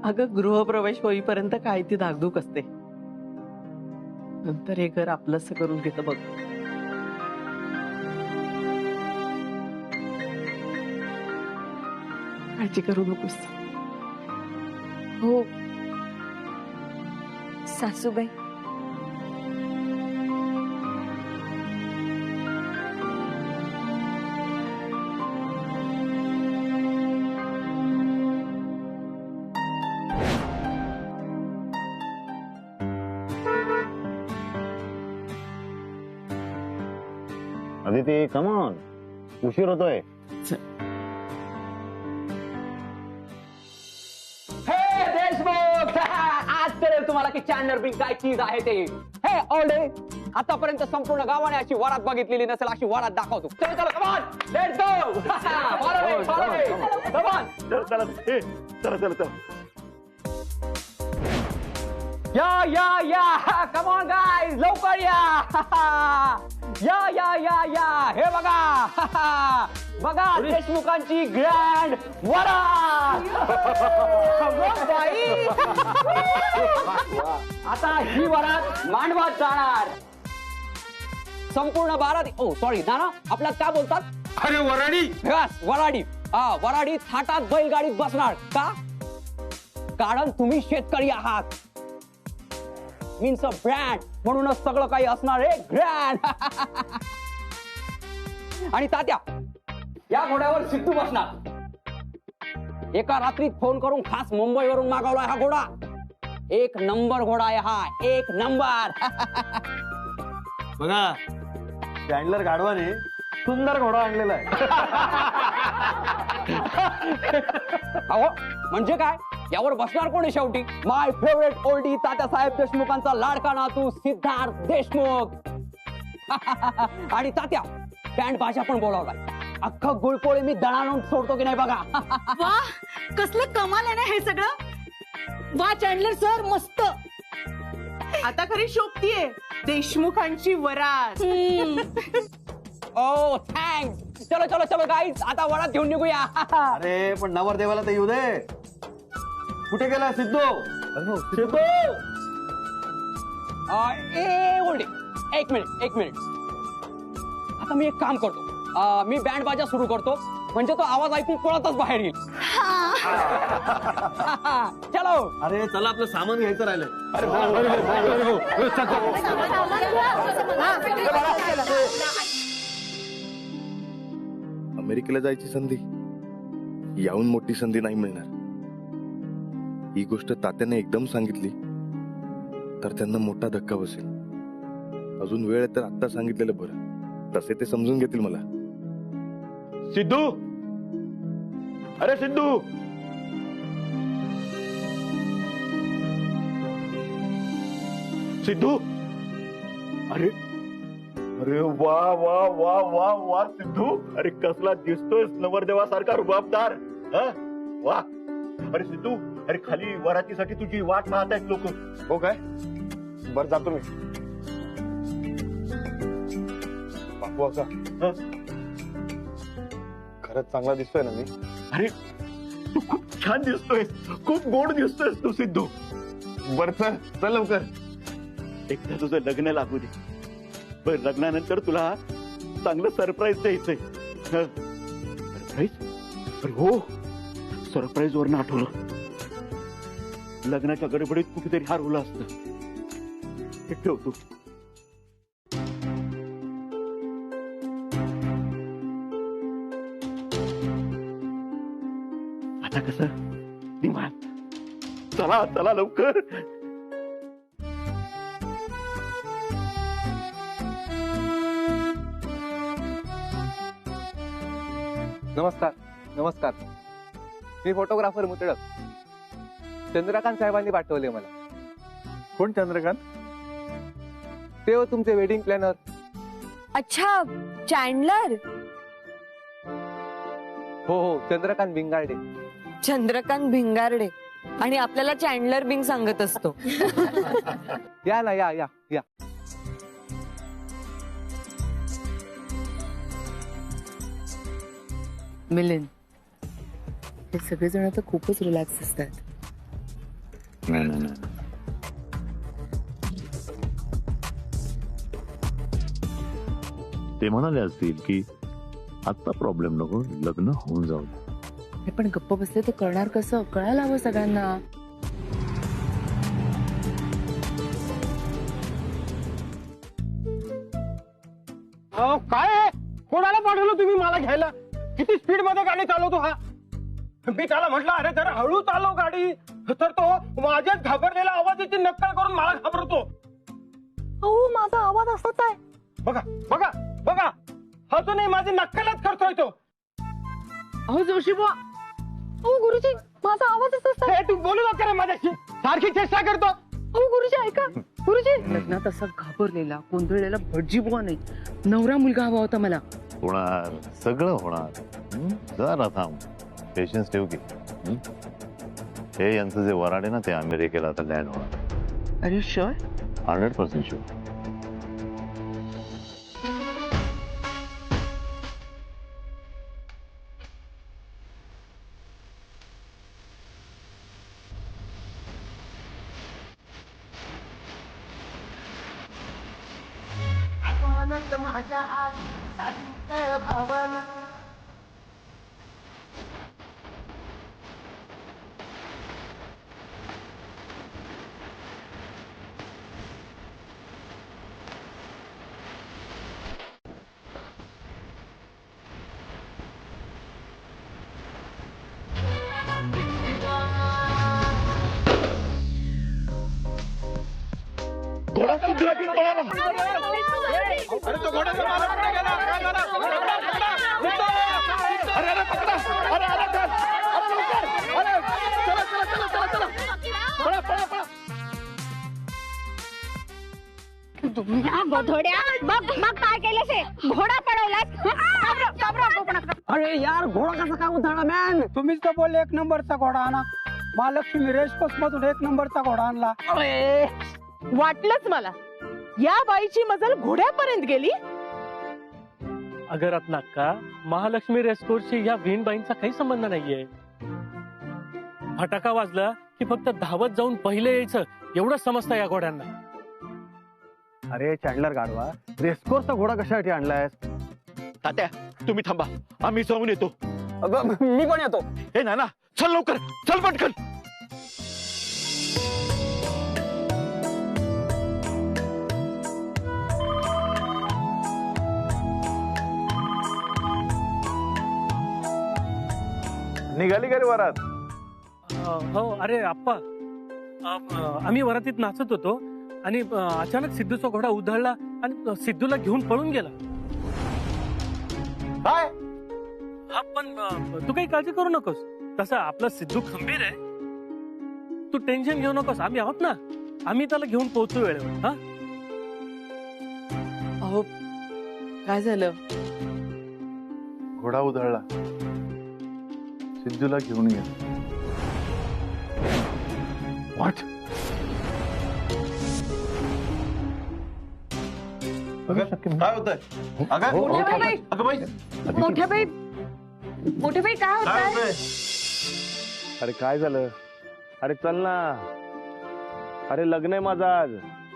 अगं, गृहप्रवेश होईपर्यंत काय ती धाकधूक असते, नंतर हे घर आपलंसं करून घेतं बघ. काळजी करू नकोस. हो सासूबाई. अदिती, कम ऑन, उशीर होतोय. देशमुख, आज तर तुम्हाला की चॅनल बिंग काय चीज आहे ते. हे ऑलडे आतापर्यंत संपूर्ण गावाने अशी वरात बघितलेली नसेल, अशी वरात दाखवतो. चलो चलो, come on, let's go. Follow me, follow me, come on. चला चला चला चला. या कम ऑन गाइस, लवकर या. हे बघा बघा, देशमुखांची ग्रँड वरात. आता ही वरात मांडवात जाणार. संपूर्ण बारात, ओ सॉरी नाना, आपल्यात काय बोलतात? अरे वराडी. यस, वराडी. वराडी थाटात बैलगाडीत बसणार का? कारण तुम्ही शेतकरी आहात. मीन्स अ ब्रँड, म्हणूनच सगळं काही असणार आहे ग्रँड. आणि तात्या, या घोड्यावर सिद्धू बसणार. एका रात्रीत फोन करून खास मुंबईवरून मागवला हा घोडा. 1 नंबर घोडा आहे हा, 1 नंबर. बघा, चॅन्डलर गाढवाने सुंदर घोडा आणलेला आहे. अहो, म्हणजे काय? यावर बसणार कोणी शेवटी? माय फेवरेट ओल्डी तात्यासाहेब देशमुखांचा लाडका नातू सिद्धार्थ देशमुख. आणि तात्या, बँड बाजा पण बोलावलाय. अख्खं गुळपोळी मी दणाणून सोडतो की नाही बघा. वा, कसलं कमाल आहे ना हे सगळं. वा चॅन्डलर सर, मस्त. आता खरी शोभतीये देशमुखांची वरात. ओ थँक्स. चलो चलो चलो गाईज, आता वरात घेऊन निघूया. अरे पण नवरदेवाला तर येऊ दे. कुठे गेला सिद्धू? सिद्धू, ओल्डी, एक मिनिट. आता मी एक काम करतो. मी बँड बाजा सुरू करतो, म्हणजे तो आवाज ऐकून पळतच बाहेर येईल. चलो. अरे चला, आपलं सामान घ्यायचं राहिलंय. अमेरिकेला जायची संधी याहून मोठी संधी नाही मिळणार. ही गोष्ट तात्याने एकदम सांगितली तर त्यांना मोठा धक्का बसेल. अजून वेळ आहे तर आत्ता सांगितलेलं बरं. तसे ते समजून घेतील मला. सिद्धू, अरे सिद्धू. सिद्धू, अरे अरे वा वा वा वा वा सिद्धू, अरे कसला दिसतोय नवरदेवासारखा रुबाबदार. वा. अरे सिद्धू, अरे खाली वरातीसाठी तुझी वाट पाहत आहेत लोक. हो काय? बरं, जातो मी. बापू असा खरंच चांगला दिसतोय ना मी? अरे तू खूप छान दिसतोय, खूप गोड दिसतोय तू सिद्धू. बरं, चल लवकर. एकदा तुझं लग्न लागू दे. बरं, लग्नानंतर तुला चांगलं सरप्राईज द्यायचंय. सरप्राईज? अरे हो, सरप्राईज वरनं आठवलं. लग्नाच्या गडबडीत कुठेतरी हरवलं असतं. हे ठेवतो. आता कसं निवांत. चला चला लवकर. नमस्कार नमस्कार. मी फोटोग्राफर मुतळक. चंद्रकांत साहेबांनी पाठवले मला. कोण चंद्रकांत? ते हो तुमचे वेडिंग प्लॅनर. अच्छा, चॅन्डलर. हो हो, चंद्रकांत भिंगारडे. चंद्रकांत भिंगारडे आणि आपल्याला चॅन्डलर बिंग सांगत असतो. या ना, या या या. मिलिंद, हे सगळेजण तर खूपच रिलॅक्स असतात. नाही नाही नाही, ते म्हणाले असतील की आता प्रॉब्लेम नको, लग्न होऊन जाऊ. हे पण गप्प बसले तर करणार कसं? कळायला हवं सगळ्यांना. काय कोणाला पाठवलं तुम्ही मला घ्यायला? किती स्पीड मध्ये गाडी चालवतो हा? मी त्याला म्हटलं अरे जरा हळू चालव गाडी, तर तो माझ्याच घाबरलेल्या आवाजाची नक्कल करून मला घाबरतो. अहो माझा आवाज असाच आहे. बघा बघा बघा, अजूनही माझी नक्कलच करतोय तो. अहो जोशी बुवा, अहो गुरुजी माझा आवाज असाच आहे. तू बोलू नका रे माझ्याशी, सारखी चेष्टा करतो. अहो गुरुजी ऐका, गुरुजी. लग्नात असा घाबरलेला गोंधळलेला भटजी बुवा नाही, नवरा मुलगा हवा होता मला. होणार, सगळं होणार. जरा थांब, पेशन्स ठेव की. हे यांचं जे वराड आहे ना, ते अमेरिकेला आता लँड होणार. Are you sure? 100% शुअर. माझ्या भावाला घोडा सुद्धा की पळाला. अरे तो घोडा तर मला पकडा गेला. काय झालं? अरे अरे पकडा. अरे अरे चल. अरे लवकर. अरे चला चला चला चला चला. पळा पळा पळा. तुम्ही ना गोधड्या, बघ मग काय केलं ते? घोडा पडवलास. अरे यार, घोडा कसा काय उतरला मॅन? तुम्हीच तर बोलले 1 नंबरचा घोडा आणा. महालक्ष्मी रेसकोर्स मधून 1 नंबरचा घोडा आणला. अरे वाटलंच मला, या बाईची मजल घोड्यापर्यंत गेली. अगं रत्नाक्का, महालक्ष्मी रेसकोर्सशी या वीणबाईंचा काही संबंध नाहीये. फटाका वाजला की फक्त धावत जाऊन पहिले यायचं, एवढंच समजतं या घोड्यांना. अरे चॅन्डलर गाडवा, रेसकोर्सचा घोडा कशासाठी आणलायस? तात्या तुम्ही थांबा, आम्ही जाऊन येतो. मी पण येतो. हे नाना, चल लवकर, चल पटकन. निघाली का रे वरात? हो, अरे आप्पा, आम्ही वरातीत नाचत होतो आणि अचानक सिद्धूचा घोडा उधळला आणि सिद्धूला घेऊन पळून गेला. काय? हा, पण तू काही काळजी करू नकोस. तसा आपला सिद्धू खंबीर आहे, तू टेन्शन घेऊ नकोस. आम्ही आहोत ना, आम्ही त्याला घेऊन पोहोचू वेळेवर. हा, अहो काय झालं? घोडा उधळला, सिद्धूला घेऊन गेला. व्हॉट? काय होतंय? मोठ्या बाई काय होतंय? अरे काय झालं? अरे चल ना. अरे लग्न आहे माझं आज.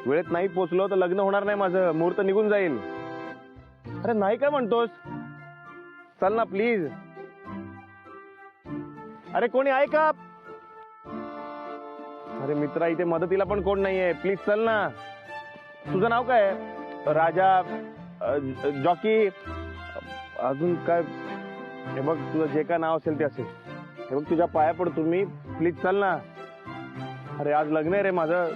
वेळेत नाही पोचलो तर लग्न होणार नाही माझं, मुहूर्त निघून जाईल. अरे नाही काय म्हणतोस? चल ना प्लीज. अरे कोणी आहे का? अरे मित्रा, इथे मदतीला पण कोण नाहीये. प्लीज चल ना. तुझं नाव काय? राजा, जॉकी, अजून काय? हे बघ, तुझं जे काय नाव असेल ते असेल. हे बघ तुझ्या पाया पडतो मी, प्लीज चल ना. अरे आज लग्न आहे रे माझं.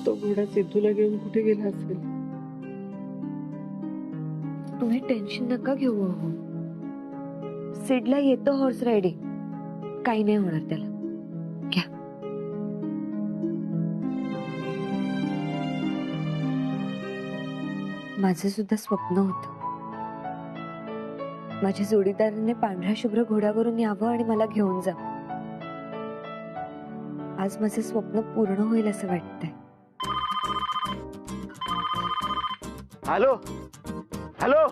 तो घोडा सिद्धूला घेऊन कुठे गेला असेल? तुम्ही टेन्शन नका घेऊ. अहो, सिडला येतं हॉर्स रायडिंग, काही नाही होणार त्याला. घ्या. माझं सुद्धा स्वप्न होतं, माझ्या जोडीदाराने पांढऱ्या शुभ्र घोड्यावरून यावं आणि मला घेऊन जावं. आज माझं स्वप्न पूर्ण होईल असं वाटतंय. हॅलो हॅलो,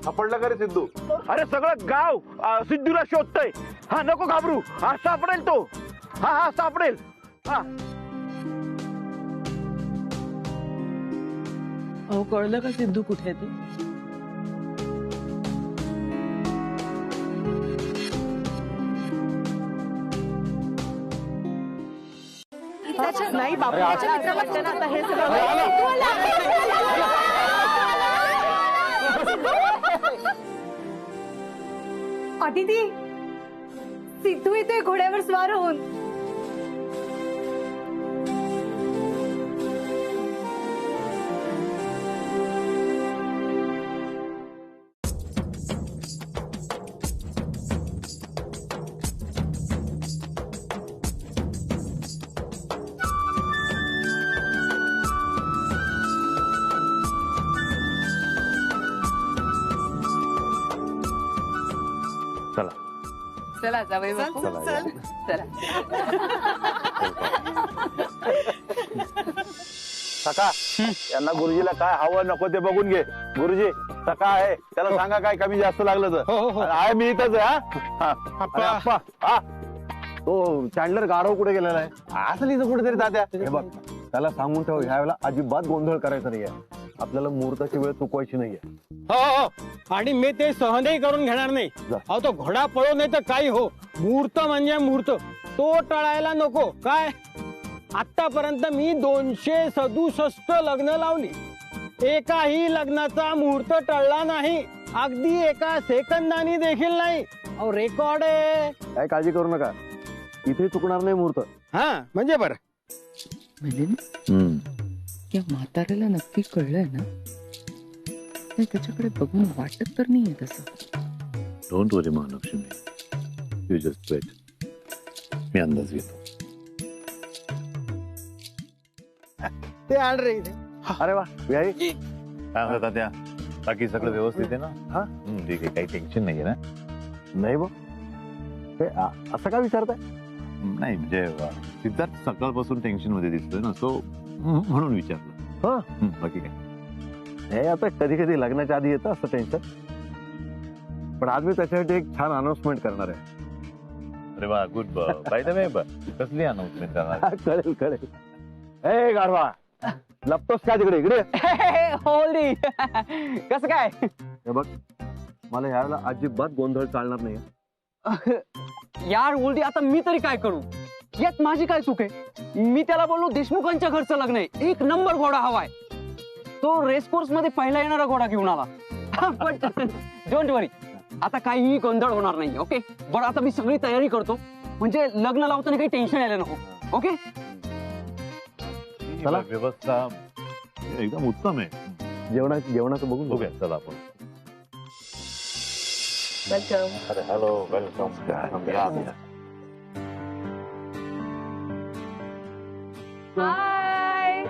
सापडलं का रे सिद्धू? अरे सगळं गाव सिद्धूला शोधतय. हा नको घाबरू, हा सापडेल तो. हा हा सापडेल. हा अहो कळलं का सिद्धू कुठे आहे ते? नाही बाबा, त्याच्या मित्र वाटतं ना आता हे अदिती, सिद्धू येतोय घोड्यावर स्वार होऊन. चला चला जावई बापू, चला. चला. सका यांना गुरुजीला काय हवं नको ते बघून घे. गुरुजी सका आहे, त्याला सांगा काय कमी जास्त लागलं तर. आहे मी इथंच आहे. हा अरे आप्पा, हा तो चॅन्डलर गाढव कुठे गेलेला आहे? असं इथं कुठेतरी तात्या. हे बघ त्याला सांगून ठेव, ह्या वेळेला अजिबात गोंधळ करायचा नाहीये. आपल्याला मुहूर्ताची वेळ चुकवायची नाहीये. हो हो, आणि मी ते सहनही करून घेणार नाही. अहो तो घोडा पळो नाही तर काही हो, मुहूर्त म्हणजे मुहूर्त, तो टळायला नको. काय आतापर्यंत मी 267 लग्न लावली, एकाही लग्नाचा मुहूर्त टळला नाही, अगदी एका सेकंदानी देखील नाही. अहो रेकॉर्ड आहे. काय काळजी करू नका, इथे चुकणार नाही मुहूर्त. हा म्हणजे बरं. या म्हाताऱ्याला नक्की कळलंय ना? नाही त्याच्याकडे बघून वाटत तर नाहीये तसं. Don't worry Mahalakshmi, you just wait. मी अंदाज घेतो. ते आण रे इथे. अरे वा बिहारी, काय म्हणतात त्या? बाकी सगळं व्यवस्थित आहे ना? हा ठीक आहे, काही टेन्शन नाहीये ना? नाही बघ, असं का विचारताय? नाही म्हणजे सिद्धार्थ सकाळपासून टेन्शन मध्ये दिसतोय ना, सो म्हणून विचारलं. हा बाकी काय? हे आता कधी कधी लग्नाच्या आधी येतं असं टेन्शन, पण आज मी त्याच्यासाठी एक छान अनाउन्समेंट करणार आहे. अरे वा, गुड. बाय द वे, कसली अनाउन्समेंट करणार? कळेल कळेल. ए गाढवा, लपतोस का तिकडे? इकडे होल्डी. कसं काय? हे बघ, मला ह्याला अजिबात गोंधळ चालणार नाही. यार ओल्डी, आता मी तरी काय करू? यात माझी काय चूक आहे? मी त्याला बोललो देशमुखांच्या घरचं लग्न आहे, 1 नंबर घोडा हवाय. तो रेसकोर्स मध्ये पहिला येणारा घोडा घेऊन आला. पण डोंट वरी, आता काहीही गोंधळ होणार नाही. ओके बरं, आता मी सगळी तयारी करतो, म्हणजे लग्न लावताना काही टेन्शन यायला नको. ओके चला, व्यवस्था एकदम उत्तम आहे. जेवणाचं बघून बघूया. चला आपण. वेलकम. अरे हॅलो, वेलकम. हाय,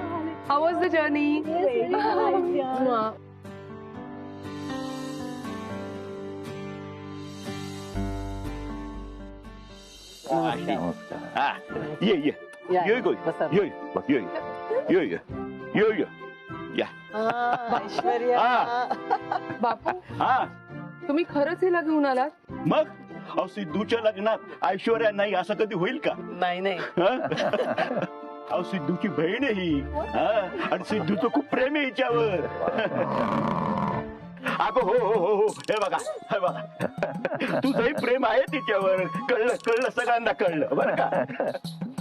हाऊ वाज द जर्नी? ये ये ये गो ये ये ये ये ये ये या. बापू, हा तुम्ही खरंच हिला घेऊन आलात? मग अहो, सिद्धूच्या लग्नात ऐश्वर्या नाही असं कधी होईल का? नाही नाही. अहो सिद्धूची बहीण आहे ही. आणि सिद्धूचं खूप प्रेम आहे हिच्यावर. अगं हो हो हो हो हे बघा तुझंही प्रेम आहे तिच्यावर. कळलं सगळ्यांना कळलं बरं का.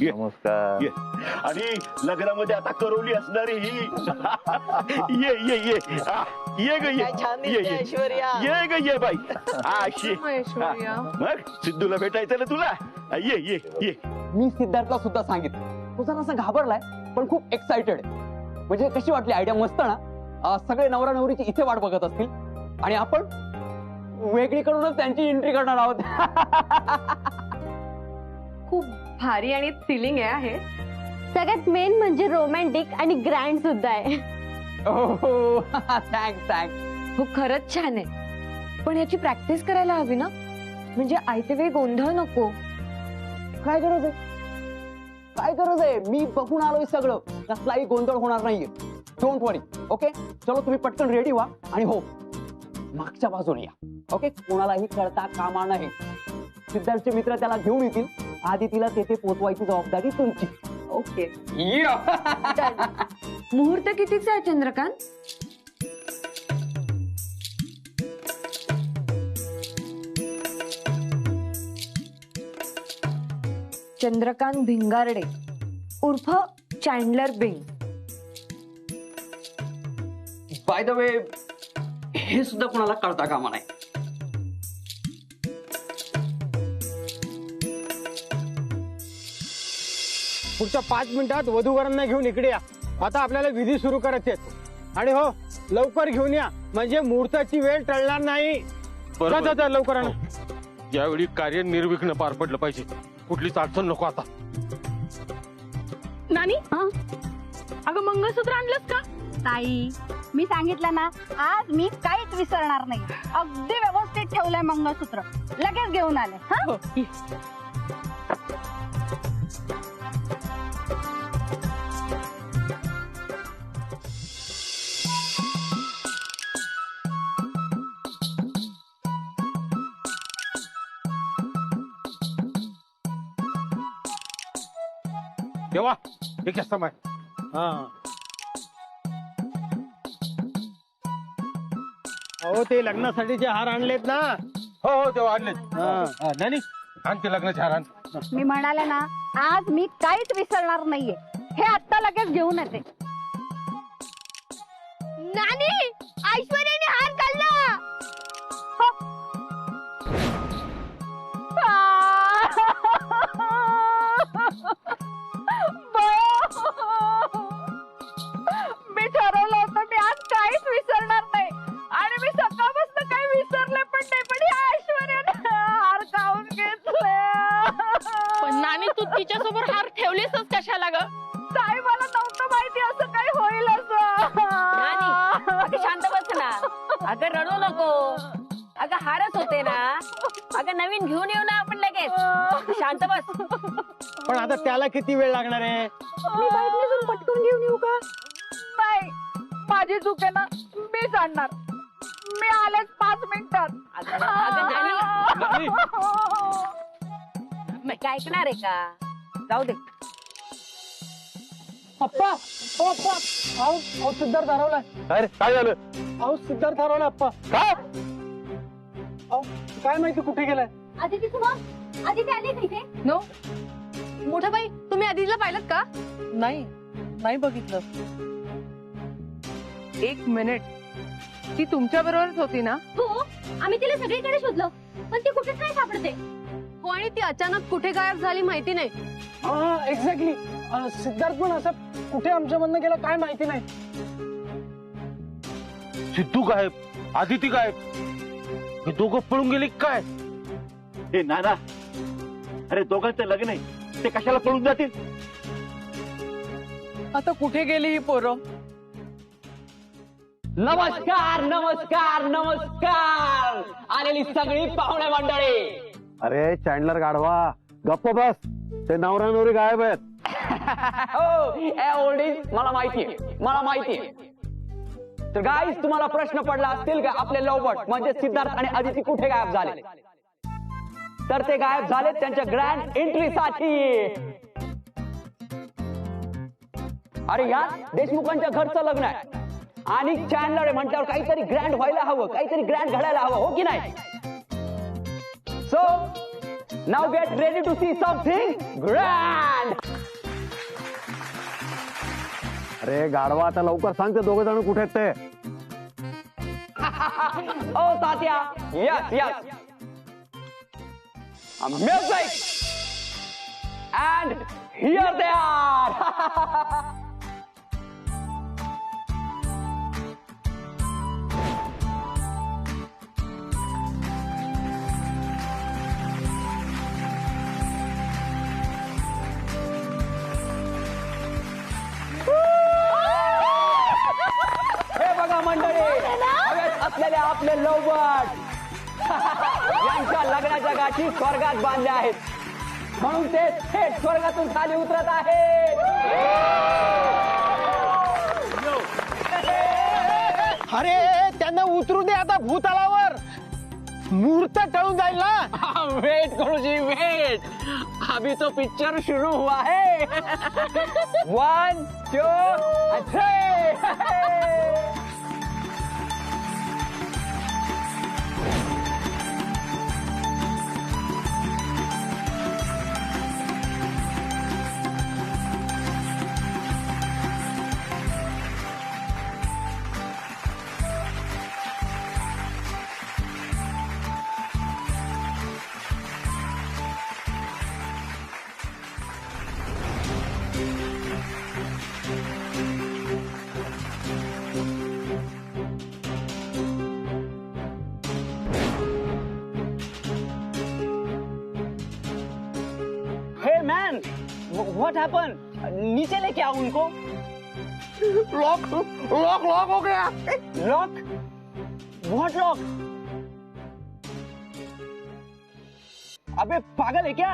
नमस्कार. आणि लग्नामध्ये आता करवली असणारी ही ये ये ये ये ग ये ग ये बाई. मग सिद्धूला भेटायचं ना तुला. ये ये ये. मी सिद्धार्थला सुद्धा सांगितलं. तो जरासा घाबरलाय पण खूप एक्साइटेड आहे. म्हणजे कशी वाटली आयडिया? मस्त ना. सगळे नवरा नवरीची इथे वाट बघत असतील आणि आपण वेगळीकडूनच त्यांची एंट्री करणार आहोत. खूप भारी आणि थ्रिलिंग आहे. सगळ्यात मेन म्हणजे रोमॅन्टिक आणि ग्रँड सुद्धा आहे. हो थँक्स. हो खरंच छान आहे. पण याची प्रॅक्टिस करायला हवी ना. म्हणजे आयते वेळी गोंधळ नको. काय गरज आहे? काय गरज आहे? मी बघून आलोय सगळं. कसलाही गोंधळ होणार नाहीये. Don't worry. ओके चलो तुम्ही पटकन रेडी व्हा आणि हो मागच्या बाजूने या. ओके कोणालाही कळता कामा नाही. सिद्धार्थचे मित्र त्याला घेऊन येतील. आधी तिला तेथे पोहोचवायची जबाबदारी तुमची. ओके मुहूर्त कितीचा आहे चंद्रकांत? चंद्रकांत भिंगारडे उर्फ चॅन्डलर बिंग. बाय द वे हे सुद्धा कोणाला कळता कामा नाही. पुढच्या 5 मिनिटात वधूवरांना घेऊन इकडे या. आता आपल्याला विधी सुरू करायचे आहेत. आणि हो लवकर घेऊन या म्हणजे मुहूर्ताची वेळ टळणार नाही. जा लवकर आणा. यावेळी कार्य निर्विघ्न पार पडलं पाहिजे. कुठलीच अडचण नको आता. नानी अगं मंगळसूत्र आणलंस का? ताई मी सांगितलं ना आज मी काहीच विसरणार नाही. अगदी व्यवस्थित ठेवलंय मंगळसूत्र. लगेच घेऊन आले. हा तेव्हा एक समय. अहो ते लग्नासाठीचे हार आणलेत ना. हो हो तेव्हा आणलेत. नाही आण ते लग्नाचे हार आण. मी म्हणाले ना आज मी काहीच विसरणार नाहीये. हे आत्ता लगेच घेऊन येते. नानी ऐश्वर्याने हार घालला. मी ठरवलं होतं मी आज काहीच विसरणार नाही आणि मी सकाळपासून काही विसरले पण नाही. पण या ऐश्वर्याने हार खाऊन घेतले. पण नानी तू तिच्यासमोर हार ठेवलीसच कशाला ग? काय मला नव्हतं माहिती असं काही होईल असं. अगं शांत बस ना. अगं रडू नको. अगं हारच होते ना. अगं नवीन घेऊन येऊ ना आपण लगेच. शांत बस. पण आता त्याला किती वेळ लागणार आहे? मी बाईकने पटकन घेऊन येऊ का? नाही माझी चूक आहे ना. मी जाणणार. मी आलेच 5 मिनिटात. काय ऐकणार आहे का? जाऊ दे. अप्पा ओ अप्पा. अहो सिद्धार्थ हरवलाय. अरे काय झालं? अहो सिद्धार्थ हरवलाय अप्पा. काय? अहो काय माहिती कुठे गेलाय? आदिती तुम्हा आदिती आली का इथे? नो. मोठा बाई तुम्ही आदितीला पाहिलं का? नाही बघितलं. 1 मिनिट. ती तुमच्या बरोबरच होती ना? हो आम्ही तिला सगळीकडे शोधलं पण ती कुठेच नाही सापडते. हो आणि ती अचानक कुठे गायब झाली माहिती नाही. हा एक्झॅक्टली. सिद्धार्थ पण असं कुठे आमच्या मधनं गेला काय माहिती नाही. सिद्धू गायब, आदिती गायब. हे दोघं पळून गेले काय? हे नाना अरे दोघांचं लग्न आहे. ते कशाला पळून जातील? आता कुठे गेली ही पोरं? नमस्कार नमस्कार नमस्कार आलेली सगळी पाहुणे मंडळी. अरे चॅन्डलर गाढवा गप्प बस. ते नवरा नवरी गायब आहेत. हो ओल्डीज मला माहितीये. तर गाईज तुम्हाला प्रश्न पडला असतील का आपले लवबट म्हणजे सिद्धार्थ आणि आदिती कुठे गायब झाले? तर ते गायब झाले त्यांच्या ग्रँड एंट्रीसाठी. अरे यार देशमुखांच्या घरचं लग्न आहे आणि चॅनलर आहे म्हटल्यावर काहीतरी ग्रँड व्हायला हवं, काहीतरी ग्रँड घडायला हवं, हो की नाही? So now get ready to see something grand. अरे गाढवा, आता लवकर सांग ते दोघं जण कुठे आहेत ते. ओ Tatya, yes yes. Music and here they are. हे बघा मंडळी, हवेत असलेले आपले लवबर्ड यांच्या लग्नाच्या गाठी स्वर्गात बांधल्या आहेत, म्हणून ते थेट स्वर्गातून खाली उतरत आहेत. अरे त्यांना उतरू दे आता भूतलावर, मुहूर्त टळून जाईल ना. वेट गुरुजी वेट, अभी तो पिक्चर शुरू हुआ है. 1 2 3. Man, what happen? नीचे लेके आओ उनको. लॉक लॉक लॉक हो गया. लॉक? What lock? अबे पागल है क्या?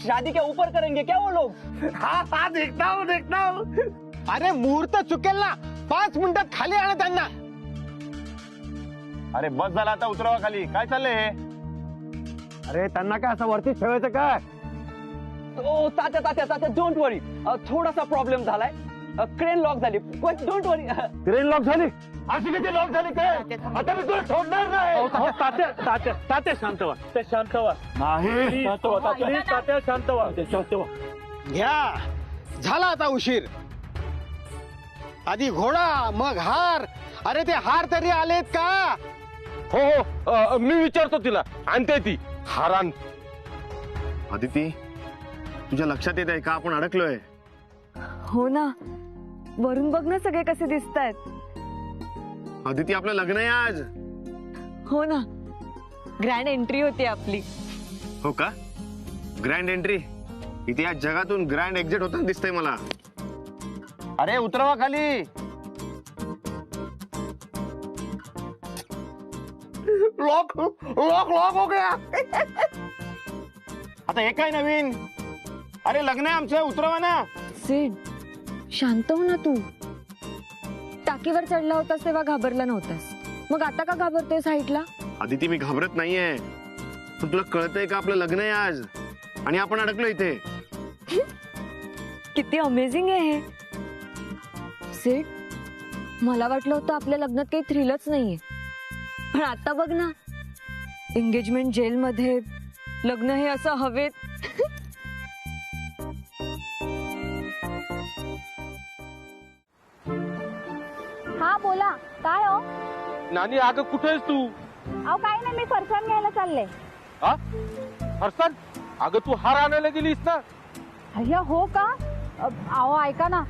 शादी के ऊपर करेंगे क्या वो लोग? हाँ हाँ, देखता हूँ. अरे मुहूर्त चुकेल ना, 5 मिनिटात खाली आणा त्यांना. अरे बस झाला, आता उतरवा खाली. काय चाललंय? अरे त्यांना काय असं वरती ठेवायचं काय? ओ तात्या तात्या तात्या, डोंट वरी, थोडासा प्रॉब्लेम झालाय. क्रेन लॉक झाली, but don't worry. Crane lock झाली? अशी किती लॉक झाली काय? आता मी तुला सोडणार नाही. तात्या तात्या तात्या शांत व्हा, ते शांत व्हा. नाही शांत व्हा प्लीज तात्या, शांत व्हा, शांत व्हा. घ्या, झाला आता उशीर. आधी घोडा मग हार. अरे ते हार तरी आलेत का? हो हो, मी विचारतो तिला, आणते ती हारान. अदिती, तुझ्या लक्षात येत आहे का आपण अडकलोय? हो ना, वरून बघ ना सगळे कसे दिसतायत. अदिती, आपलं लग्न आहे आज. हो ना, ग्रँड एंट्री होती आपली. हो का? Grand entry? इथे या जगातून ग्रँड एक्झिट होताना दिसतंय मला. अरे उतरवा खाली. लॉक लॉक लॉक हो गया. आता हे काय नवीन? अरे लग्न आहे आमचं, उतरवा ना. सिड, शांत हो ना तू. टाकीवर चढला होतास तेव्हा घाबरला नव्हतास, मग आता का घाबरतोय साईडला? अदिती, मी घाबरत नाहीये, पण तुला कळतंय का आपलं लग्न आहे आज आणि आपण अडकलो इथे. किती अमेझिंग आहे हे. सिड, मला वाटलं होतं आपल्या लग्नात काही थ्रिलच नाहीये, पण आता बघ ना, एंगेजमेंट जेल मध्ये, लग्न हे असं हवेत. हा बोला, काय हो? नानी, अगं कुठे आहेस तू? अहो काय नाही, मी फरसाण घ्यायला चालले. हा, फरसाण? अगं तू हार आणायला गेलीस ना? अय्या हो का? अहो ऐका ना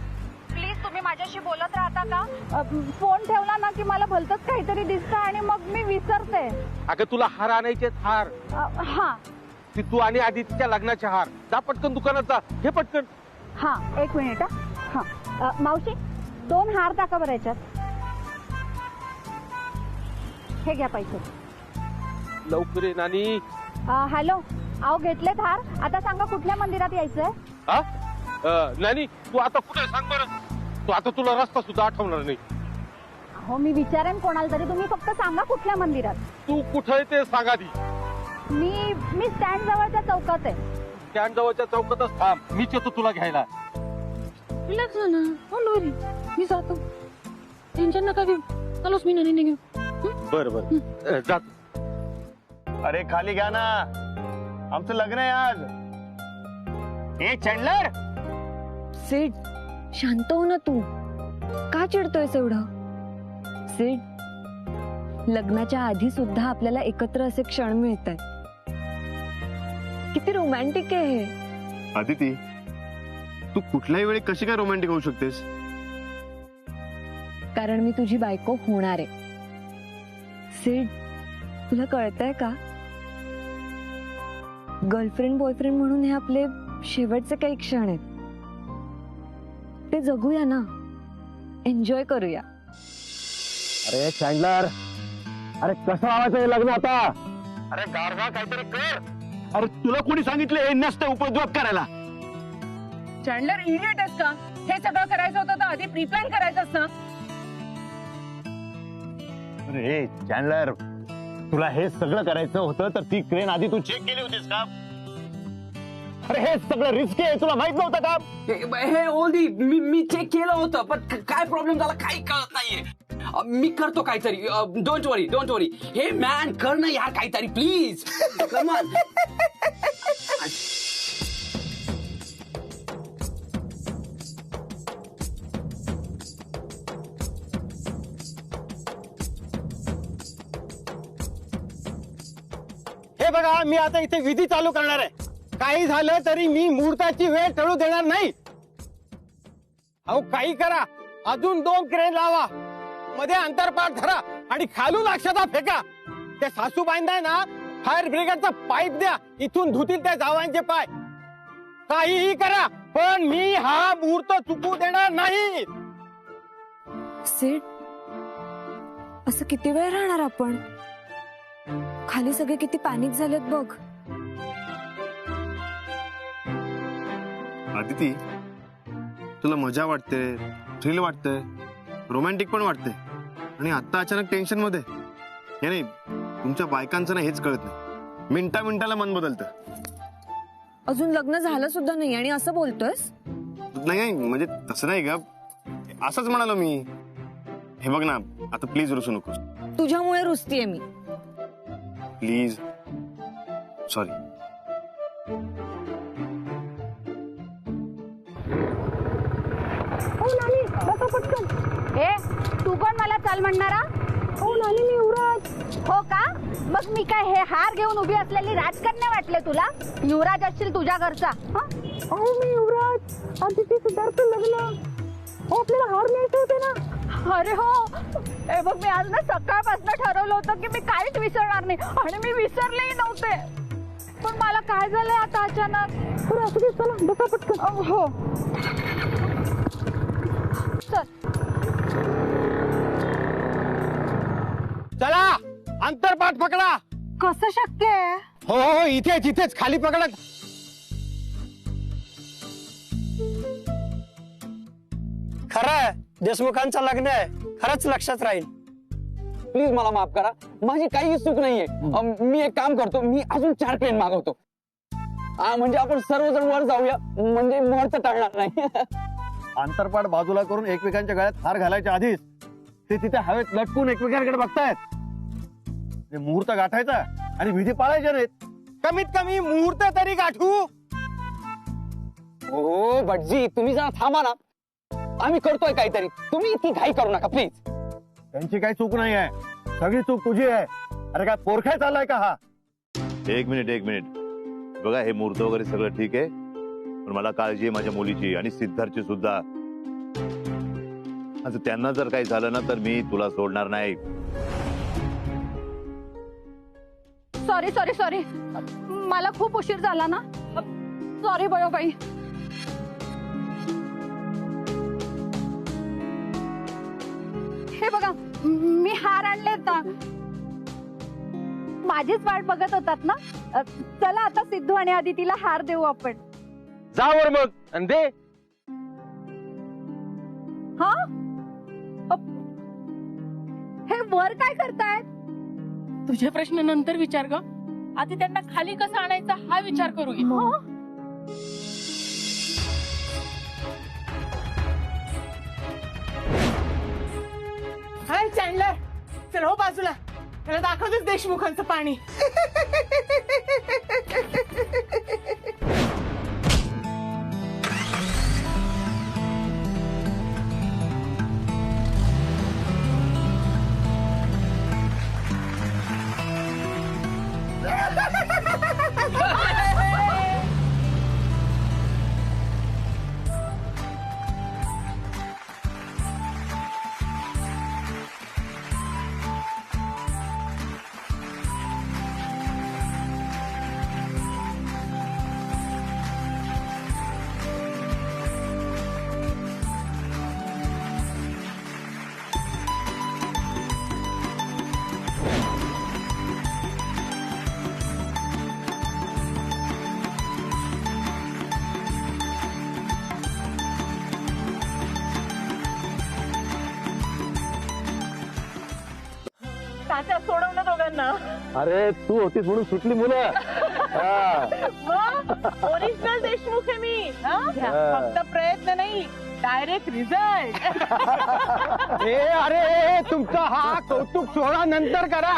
प्लीज, तुम्ही माझ्याशी बोलत राहता का? फोन ठेवला ना की मला भलतच काहीतरी दिसतं आणि मग मी विसरते. अगं तुला हार आणायचे हार. हा ती तू आणि आदितीच्या लग्नाचे हार. जा पटकन दुकानात जा, हे पटकन. हा, 1 मिनिट. हा मावशी, 2 हार टाका बरं याच्यात. हे घ्या पैसे. लवकर ये नानी. हॅलो, अहो घेतलेत हार. आता सांगा कुठल्या मंदिरात यायचंय? हा, नानी तू आता कुठे सांग बरं. तू आता तुला रस्ता सुद्धा आठवणार नाही. हो, मी विचारेन कोणाला तरी, तुम्ही फक्त सांगा कुठल्या मंदिरात. तू कुठे आहे ते सांगा दी. मी स्टँड जवळच्या चौकात आहे. स्टँड जवळच्या चौकातच थांब, मीच येतो तुला घ्यायला. रिलॅक्स हो ना, डोंट वरी, मी जातो. टेन्शन नका घेऊ. चालोच मी नानी घेऊ. बर बर जात. अरे खाली घ्या ना, आमचं लग्न आहे आज. ए चंडलर. सिड, शांत हो ना तू. का चिडतोयस एवढं? सिड, लग्नाच्या आधी सुद्धा आपल्याला एकत्र असे क्षण मिळत आहेत. किती रोमॅन्टिक आहे हे. अदिती, तू कुठल्याही वेळी कशी काय रोमॅन्टिक होऊ शकतेस? कारण मी तुझी बायको होणार आहे. सिड, तुला कळतंय का? गर्लफ्रेंड बॉयफ्रेंड म्हणून हे आपले शेवटचे काही क्षण आहेत. ते जगूया ना, एन्जॉय करूया. अरे चँडलर, अरे कसं लावायचं हे लग्न आता? अरे गारवा काहीतरी कर. अरे तुला कोणी सांगितलं हे नसतं उपद्व्याप करायला? चॅन्डलर इडियट आहेस का? हे सगळं करायचं होतं तर आधी प्रीप्लॅन करायचंच ना. अरे चँडलर, तुला हे सगळं करायचं होतं तर ती क्रेन आधी तू चेक केली होतीस का? अरे हे सगळं रिस्की आहे, तुला माहित नव्हतं का? हे ओल्डी मी चेक केलं होतं पण काय प्रॉब्लेम झाला काही कळत नाहीये. मी करतो काहीतरी. डोंट वरी. हे मॅन कर ना यार काहीतरी प्लीज. Come on. हे बघा, मी आता इथे विधी चालू करणार आहे. काही झालं तरी मी मुहूर्ताची वेळ टळू देणार नाही. अहो काही करा, अजून 2 क्रेन लावा, मध्ये अंतरपाठ धरा आणि खालून अक्षता फेका. त्या सासूबाईंना ना फायर ब्रिगेडचा पाईप द्या, इथून धुतील त्या जावांचे पाय. काहीही करा, पण मी हा मुहूर्त चुकू देणार नाही. सिड, असं किती वेळ राहणार आपण? खाली सगळे किती पॅनिक झालेत बघ. अदिती, तुला मजा वाटते, थ्रिल वाटते, रोमॅन्टिक पण वाटते आणि आता अचानक टेन्शन मध्ये. हे नाही, तुमच्या बायकांचं ना हेच कळत नाही. मिनिटाला मन बदलतं. अजून लग्न झालं सुद्धा नाही आणि असं बोलतोयस? नाही म्हणजे तसं नाही ग, असंच म्हणालो मी. हे बघ ना, आता प्लीज रुसू नकोस. तुझ्यामुळे रुसतीये मी. प्लीज. सॉरी. हो नानी, बसा पटकन. तू कोण मला चाल म्हणणारा? हो नानी, मी युवराज. हो का? मग मी काय हे हार घेऊन उभी असलेली राजकन्या वाटले तुला? युवराज असशील तुझ्या घरचा. हो मी युवराज. आदिती सिद्धार्थ लग्न. हो आपल्याला हार न्यायचे होते ना. अरे हो, हे बघ मी आज ना सकाळपासून ठरवलं होतं की मी काहीच विसरणार नाही आणि मी विसरलेही नव्हते. पण मला काय झालंय आता अचानक. असू दे, चला बसा पटकन. हो चला अंतरपाठ पकडा. कसं शक्य आहे? हो इथेच खाली पकडा. खरंय, देशमुखांचं लग्न आहे. खरंच लक्षात राहील. प्लीज मला माफ करा, माझी काही चूक नाहीये. मी एक काम करतो, मी अजून 4 ट्रेन मागवतो. म्हणजे आपण सर्वजण वर जाऊया, म्हणजे मुहूर्त टाळणार नाही. अंतरपाठ बाजूला करून एकमेकांच्या गळ्यात हार घालायच्या आधीच ते तिथे हवेत लटकून एकमेकांकडे बघतायत. मुहूर्त गाठायचा आणि विधी पाळायचे नाहीत. कमीत कमी मुहूर्त तरी गाठू. हो भटजी, तुम्ही जरा थांबा ना, आम्ही करतोय काहीतरी. तुम्ही इतकी घाई करू नका प्लीज. त्यांची काही चूक नाही आहे, सगळी चूक तुझी आहे. अरे काय पोरखाय चाललाय का हा? एक मिनिट बघा, हे मुहूर्त वगैरे सगळं ठीक आहे, पण मला काळजी आहे माझ्या मुलीची आणि सिद्धार्थची सुद्धा. आता त्यांना जर काही झालं ना तर मी तुला सोडणार नाही. सॉरी मला खूप उशीर झाला ना. सॉरी बयोबाई. हे बघा, मी हार आणलेत ना. माझीच वाट बघत होतात ना. चला आता सिद्धू आणि आदितीला हार देऊ आपण. जावर मग आणि दे. हा, हे वर काय करतायत? तुझे प्रश्न नंतर विचार ग. आधी त्यांना खाली कसं आणायचा हा विचार करू घे. हाय चॅन्डलर, चल हो बाजूला, त्याला दाखवतेच देशमुखांचं पाणी. तात्या सोडवलं दोघांना. अरे तू होतीस म्हणून सुटली मुलं. ओरिजिनल देशमुख आहे मी. फक्त प्रयत्न नाही, डायरेक्ट रिझल्ट. अरे तुमचा हा कौतुक सोहळा नंतर करा.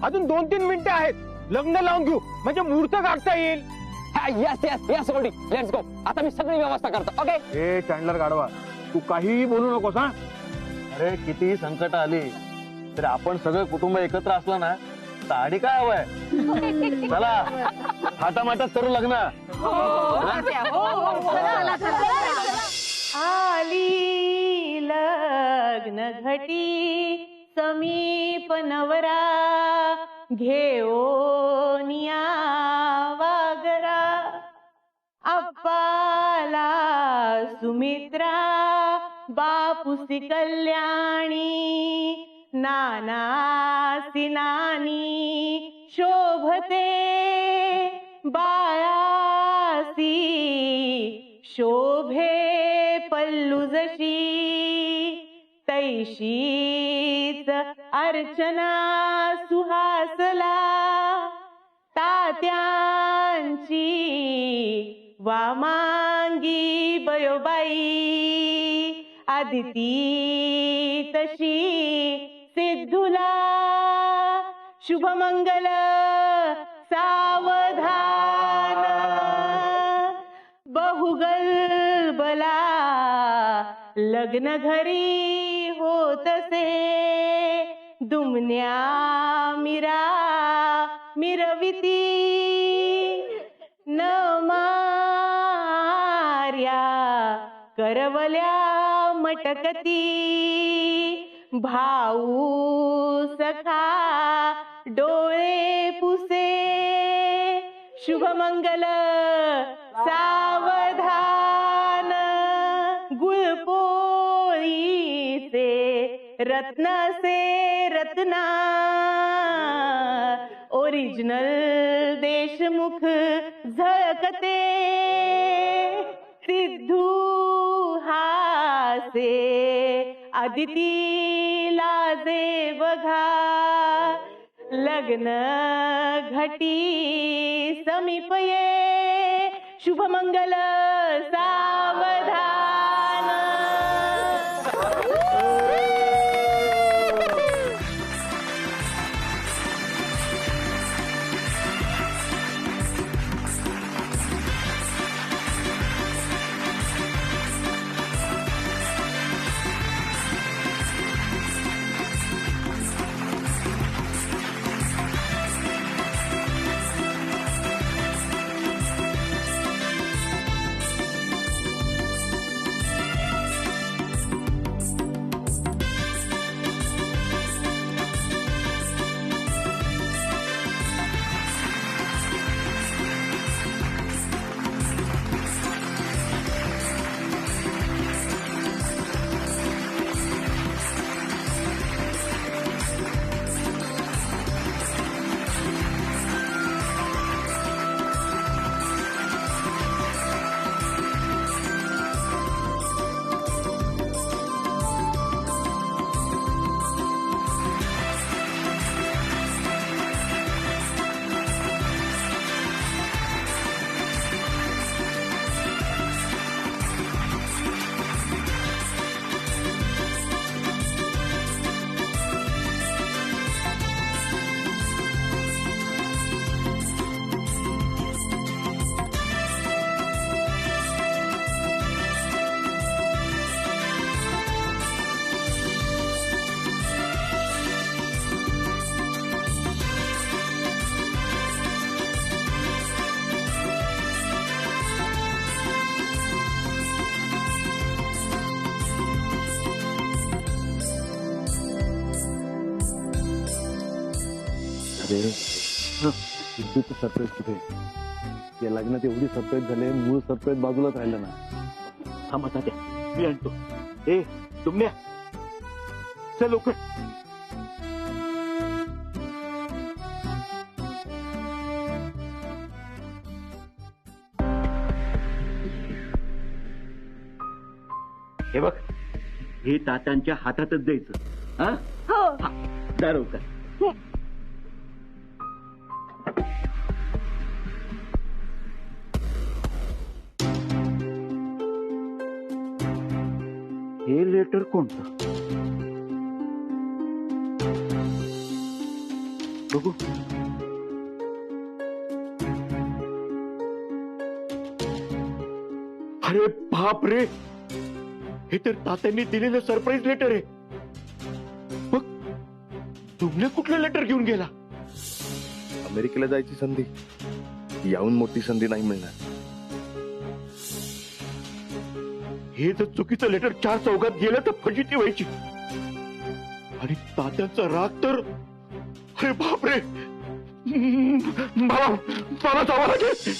अजून 2-3 मिनिटं आहेत, लग्न लावून घेऊ म्हणजे मुहूर्त काढता येईल. Yes yes yes Goldie, let's go. आता मी सगळी व्यवस्था करतो. ओके. ए चॅन्डलर गाढवा, तू काहीही बोलू नकोस हा. अरे कितीही संकट आली तरी आपण सगळं कुटुंब एकत्र असलं ना, साडी काय हवंय. चला थाटामाटात करू लग्न. आली लग्न घटी समीप नवरा घेऊन या वागरा. अप्पाला सुमित्रा बापुसी कल्याणी नानासी नानी शोभते बाळासी शोभे पल्लू जशी तैशीच अर्चना सुहासला. तात्यांची वामांगी बयोबाई आदिती तशी सिद्धूला. शुभमंगल सावधान बहुगलबला लग्न घरी होतसे. दुमन्या मिरा मिरविती न मार्या करवल्या मटकती. भाऊ सखा डोळे पुसे. शुभमंगल सावधान गुळपोळीचे रत्न से रत्ना. ओरिजिनल देशमुख झळकते. सिद्धू हासे आदिती लाजे बघा. लग्न घटी समीप ये. शुभमंगल सावधान. सिद्धूचं सरप्राईज कुठे? या लग्नात एवढी सरप्राईज झाले, मूळ सरप्राईज बाजूलाच राहिलं ना. थांबा तात्या, मी आणतो. ए तुमल्या, चल लवकर. हे बघ, हे तात्यांच्या हातातच द्यायचं. हा? हा, जा लवकर. हे लेटर कोणतं? बघू. अरे बाप रे, हे तर तात्यांनी दिलेलं सरप्राईज लेटर आहे. मग तुमने कुठलं लेटर घेऊन गेला? अमेरिकेला जायची संधी, याहून मोठी संधी नाही मिळणार. हे जर चुकीचं लेटर 4 चौघात गेलं तर फजिती व्हायची. आणि तात्यांचा राग तर, अरे बापरे, मला जावं लागेल.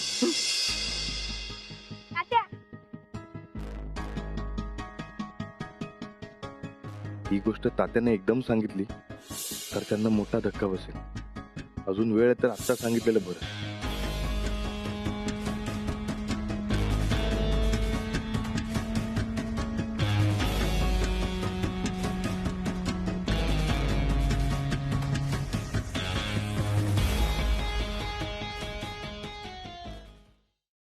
ही गोष्ट तात्याने एकदम सांगितली तर त्यांना मोठा धक्का बसेल. अजून वेळ आहे तर आत्ता सांगितलेलं बरं.